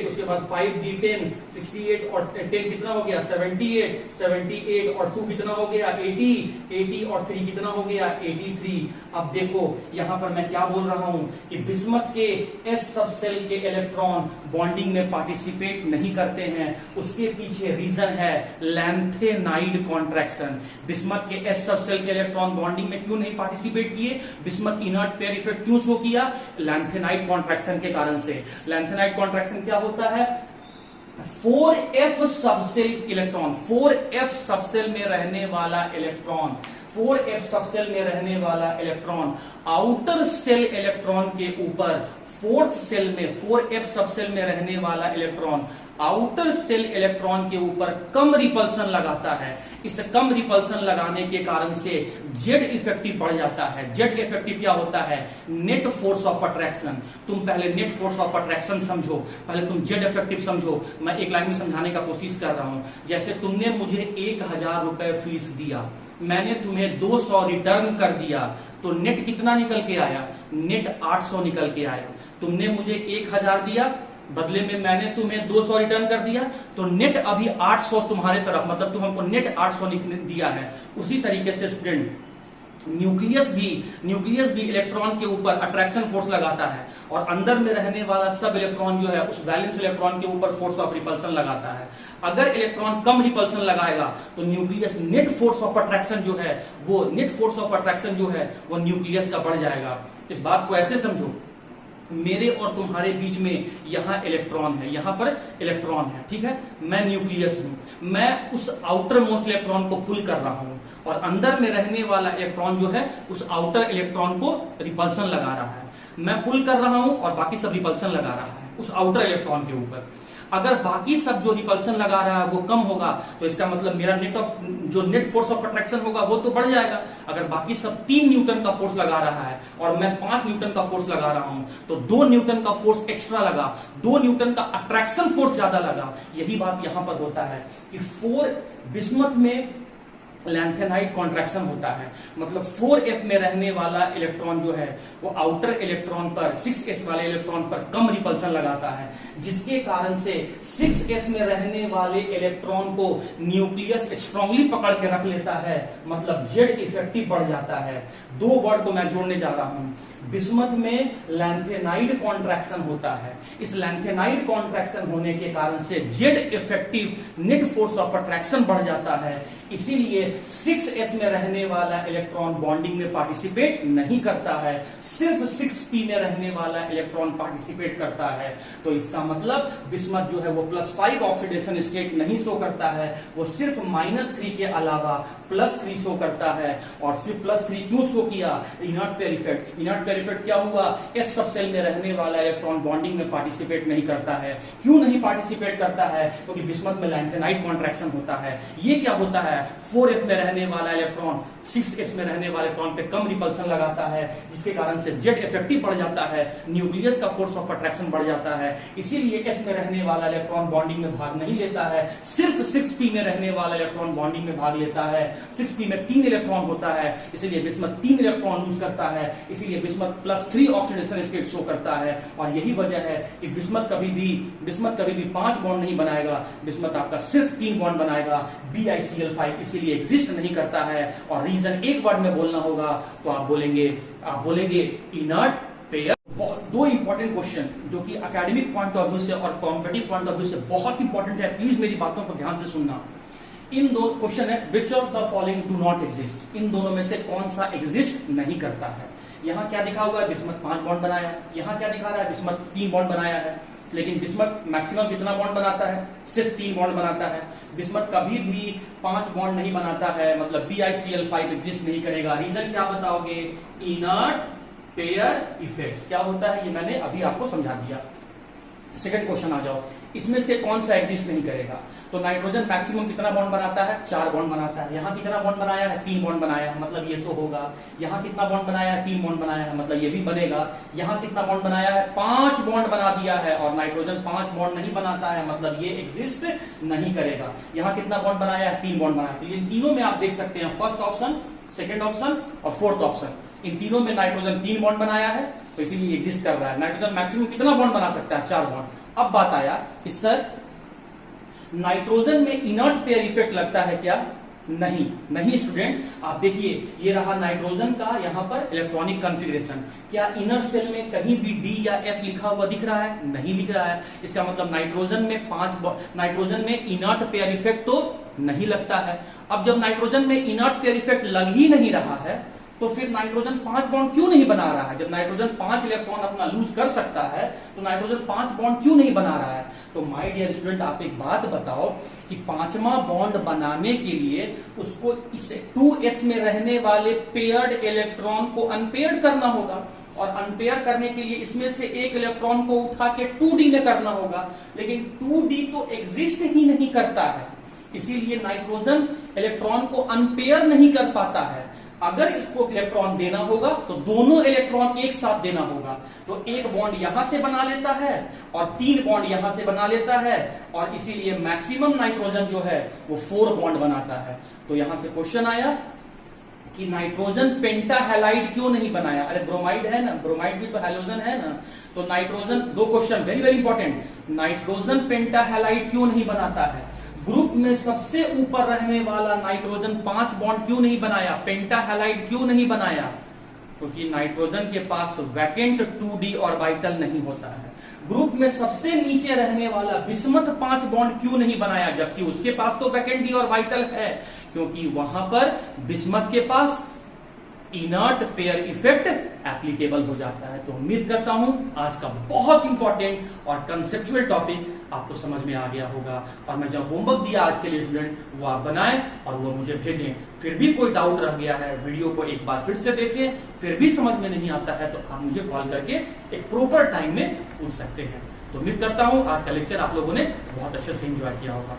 उसके बाद 5D10 68 और 10 कितना हो गया 78 और 2 कितना हो गया 80 और 3 कितना हो गया 83। अब देखो यहां पर मैं क्या बोल रहा हूं कि बिस्मथ के s सबसेल के इलेक्ट्रॉन बॉन्डिंग में पार्टिसिपेट नहीं करते हैं, उसके पीछे रीजन है लैंथेनाइड कॉन्ट्रैक्शन। बिस्मथ के s सबसेल के इलेक्ट्रॉन बॉन्डिंग में क्यों नहीं पार्टिसिपेट किए? बिस्मथ इनर्ट पेयर इफेक्ट क्यों शो किया? लैंथेनाइड कॉन्ट्रैक्शन के कारण से। लैंथेनाइड कॉन्ट्रैक्शन क्या होता है? 4F subshell electron, 4F subshell में रहने वाला इलेक्ट्रॉन, 4F सबसेल में रहने वाला इलेक्ट्रॉन आउटर सेल इलेक्ट्रॉन के ऊपर, 4th सेल में 4F सबसेल में रहने वाला इलेक्ट्रॉन आउटर सेल इलेक्ट्रॉन के ऊपर कम रिपल्सन लगाता है। इस कम रिपल्सन लगाने के कारण से जेड इफेक्टिव बढ़ जाता है। जेड इफेक्टिव क्या होता है? Net force of attraction. तुम पहले नेट फोर्स ऑफ अट्रैक्शन समझो, पहले तुम जेड इफेक्टिव समझो। मैं एक लाइन में समझाने का कोशिश कर रहा हूं। जैसे तुमने मुझे 1000 रुपए फीस दिया, मैंने तुम्हें 200 रिटर्न कर दिया, तो नेट कितना निकल के आया? नेट 800 निकल के आया। तुमने मुझे 1000 दिया, बदले में मैंने तुम्हें 200 रिटर्न कर दिया, तो नेट अभी 800 तुम्हारे तरफ, मतलब तुम हमको नेट 800 दिया है। उसी तरीके से स्टूडेंट न्यूक्लियस भी इलेक्ट्रॉन के ऊपर अट्रैक्शन फोर्स लगाता है, और अंदर में रहने वाला सब इलेक्ट्रॉन जो है उस वैलेंस इलेक्ट्रॉन के ऊपर फोर्स ऑफ रिपल्सन लगाता है। अगर इलेक्ट्रॉन कम रिपल्सन लगाएगा तो nucleus net force of attraction जो है वो न्यूक्लियस का बढ़ जाएगा। इस बात को ऐसे समझो, मेरे और तुम्हारे बीच में यहां इलेक्ट्रॉन है, यहां पर इलेक्ट्रॉन है, ठीक है। मैं न्यूक्लियस हूं, मैं उस आउटर मोस्ट इलेक्ट्रॉन को पुल कर रहा हूं, और अंदर में रहने वाला इलेक्ट्रॉन जो है उस आउटर इलेक्ट्रॉन को रिपल्सन लगा रहा है। मैं पुल कर रहा हूं और बाकी सब रिपल्सन लगा रहा है उस आउटर इलेक्ट्रॉन के ऊपर। अगर बाकी सब जो रिपल्सन लगा रहा है वो कम होगा तो इसका मतलब मेरा नेट फोर्स ऑफ अट्रैक्शन होगा वो तो बढ़ जाएगा। अगर बाकी सब 3 न्यूटन का फोर्स लगा रहा है और मैं 5 न्यूटन का फोर्स लगा रहा हूं तो 2 न्यूटन का फोर्स एक्स्ट्रा लगा, 2 न्यूटन का अट्रैक्शन फोर्स ज्यादा लगा। यही बात यहां पर होता है कि बिस्मथ में लैंथेनाइड कॉन्ट्रैक्शन होता है, मतलब 4F में रहने वाला इलेक्ट्रॉन जो है वो आउटर इलेक्ट्रॉन पर 6S वाले इलेक्ट्रॉन पर कम रिपल्सन लगाता है, जिसके कारण से 6S में रहने वाले इलेक्ट्रॉन को न्यूक्लियस स्ट्रांगली पकड़ के रख लेता है, मतलब जेड इफेक्टिव बढ़ जाता है। 2 वर्ड को मैं जोड़ने जा रहा हूं। बिस्मथ में लैंथेनाइड कॉन्ट्रैक्शन होता है, इस लैंथेनाइड कॉन्ट्रैक्शन होने के कारण से Z effective net force of attraction बढ़ जाता है, इसीलिए 6S में रहने वाला इलेक्ट्रॉन बॉन्डिंग में पार्टिसिपेट नहीं करता है, सिर्फ 6P में रहने वाला इलेक्ट्रॉन पार्टिसिपेट करता है। तो इसका मतलब बिस्मथ जो है वो +5 ऑक्सीडेशन स्टेट नहीं शो करता है, वो सिर्फ -3 के अलावा +3 शो करता है। और सिर्फ +3 क्यों शो किया? Inert pair effect. Inert pair effect क्या हुआ? S सबसेल में रहने वाला इलेक्ट्रॉन बॉन्डिंग में पार्टिसिपेट नहीं करता है। क्यों नहीं पार्टिसिपेट करता है? क्योंकि बिस्मथ में लैंथेनाइड कॉन्ट्रैक्शन होता है। ये क्या होता है? 4F में रहने वाला इलेक्ट्रॉन 6s में रहने वाले इलेक्ट्रॉन पे कम रिपल्सन लगाता है, जिसके कारण से जेड इफेक्टिव बढ़ जाता है, न्यूक्लियस का फोर्स ऑफ अट्रैक्शन बढ़ जाता है। इसीलिए s में रहने वाला इलेक्ट्रॉन बॉन्डिंग में भाग नहीं लेता है, सिर्फ 6p में रहने वाला इलेक्ट्रॉन बॉन्डिंग में भाग लेता है। 6p में 3 इलेक्ट्रॉन होता है, इसलिए बिस्मथ 3 इलेक्ट्रॉन लूज करता है, इसीलिए बिस्मथ +3 ऑक्सीडेशन स्टेट शो करता है। और यही वजह है कि बिस्मथ कभी भी 5 बॉन्ड नहीं बनाएगा, बिस्मथ आपका सिर्फ 3 बॉन्ड बनाएगा, BiCl5 इसीलिए एग्जिस्ट नहीं करता है। और रीजन एक वर्ड में बोलना होगा तो आप बोलेंगे इनर्ट पेयर। दो इंपॉर्टेंट क्वेश्चन जो कि एकेडमिक पॉइंट ऑफ व्यू से और कॉम्पिटिटिव पॉइंट ऑफ व्यू से बहुत इंपॉर्टेंट है, प्लीज मेरी बातों को ध्यान से सुनना। इन दो क्वेश्चन है, which of the following do not exist, इन दोनों में से कौन सा एग्जिस्ट नहीं करता है। यहाँ क्या दिखा हुआ है, बिस्मथ 5 बॉन्ड बनाया है, यहाँ क्या दिखा रहा है, बिस्मथ 3 बॉन्ड बनाया है, लेकिन बिस्मथ मैक्सिमम कितना बॉन्ड बनाता है, सिर्फ 3 बॉन्ड बनाता है। बिस्मथ कभी भी 5 बॉन्ड नहीं बनाता है, मतलब BiCl5 एग्जिस्ट नहीं करेगा। रीजन क्या बताओगे, इनर्ट पेयर इफेक्ट। क्या होता है ये मैंने अभी आपको समझा दिया। सेकंड क्वेश्चन आ जाओ, इसमें से कौन सा एग्जिस्ट नहीं करेगा। तो नाइट्रोजन मैक्सिमम कितना बॉन्ड बनाता है, 4 बॉन्ड बनाता है। यहाँ कितना बॉन्ड बनाया है, 3 बॉन्ड बनाया है, मतलब ये तो होगा। यहाँ कितना बॉन्ड बनाया है, 3 बॉन्ड बनाया है, मतलब ये भी बनेगा। यहाँ कितना बॉन्ड बनाया है, 5 बॉन्ड बना दिया है, और नाइट्रोजन 5 बॉन्ड नहीं बनाता है, मतलब ये एग्जिस्ट नहीं करेगा। यहाँ कितना बॉन्ड बनाया है, 3 बॉन्ड बनाया है। तो इन तीनों में आप देख सकते हैं, फर्स्ट ऑप्शन, सेकेंड ऑप्शन और फोर्थ ऑप्शन, इन तीनों में नाइट्रोजन 3 बॉन्ड बनाया है, तो इसीलिए एग्जिस्ट कर रहा है। नाइट्रोजन मैक्सिमम कितना बॉन्ड बना सकता है, 4 बॉन्ड। अब बात आया कि सर नाइट्रोजन में इनर्ट पेयर इफेक्ट लगता है क्या, नहीं स्टूडेंट। आप देखिए, ये रहा नाइट्रोजन का यहाँ पर इलेक्ट्रॉनिक कॉन्फ़िगरेशन। क्या इनर सेल में कहीं भी डी या एफ लिखा हुआ दिख रहा है, नहीं लिख रहा है। इसका मतलब नाइट्रोजन में इनर्ट पेयर इफेक्ट तो नहीं लगता है। अब जब नाइट्रोजन में इनर्ट पेयर इफेक्ट लग ही नहीं रहा है, तो फिर नाइट्रोजन 5 बॉन्ड क्यों नहीं बना रहा है। जब नाइट्रोजन 5 इलेक्ट्रॉन अपना लूज कर सकता है, तो नाइट्रोजन 5 बॉन्ड क्यों नहीं बना रहा है। तो माय डियर स्टूडेंट, आप एक बात बताओ कि 5वां बॉन्ड बनाने के लिए उसको इस 2s में रहने वाले पेयर्ड इलेक्ट्रॉन को अनपेयर्ड करना होगा, और अनपेयर करने के लिए इसमें से एक इलेक्ट्रॉन को उठा के 2d में करना होगा, लेकिन 2d तो एग्जिस्ट ही नहीं करता है, इसीलिए नाइट्रोजन इलेक्ट्रॉन को अनपेयर नहीं कर पाता है। अगर इसको इलेक्ट्रॉन देना होगा तो दोनों इलेक्ट्रॉन एक साथ देना होगा, तो एक बॉन्ड यहां से बना लेता है और 3 बॉन्ड यहां से बना लेता है, और इसीलिए मैक्सिमम नाइट्रोजन जो है वो 4 बॉन्ड बनाता है। तो यहां से क्वेश्चन आया कि नाइट्रोजन पेंटाहैलाइड क्यों नहीं बनाया। अरे ब्रोमाइड है ना, ब्रोमाइड भी तो हैलोजन है ना। तो nitrogen, 2 question very very important, nitrogen pentahalide क्यों नहीं बनाता है। ग्रुप में सबसे ऊपर रहने वाला नाइट्रोजन 5 बॉन्ड क्यों नहीं बनाया, पेंटाहैलाइड क्यों नहीं बनाया, क्योंकि नाइट्रोजन के पास वैकेंट 2d ऑर्बिटल नहीं होता है। ग्रुप में सबसे नीचे रहने वाला बिस्मथ 5 बॉन्ड क्यों नहीं बनाया, जबकि उसके पास तो वैकेंट d ऑर्बिटल है, क्योंकि वहां पर बिस्मथ के पास इनर्ट पेयर इफेक्ट एप्लीकेबल हो जाता है। तो उम्मीद करता हूं आज का बहुत इंपॉर्टेंट और कंसेप्चुअल टॉपिक आपको समझ में आ गया होगा, और मैं जो होमवर्क दिया आज के लिए स्टूडेंट वो आप बनाएं और वो मुझे भेजें। फिर भी कोई डाउट रह गया है, वीडियो को एक बार फिर से देखें, फिर भी समझ में नहीं आता है तो आप मुझे कॉल करके एक प्रॉपर टाइम में पूछ सकते हैं। तो उम्मीद करता हूं आज का लेक्चर आप लोगों ने बहुत अच्छे से एंजॉय किया होगा।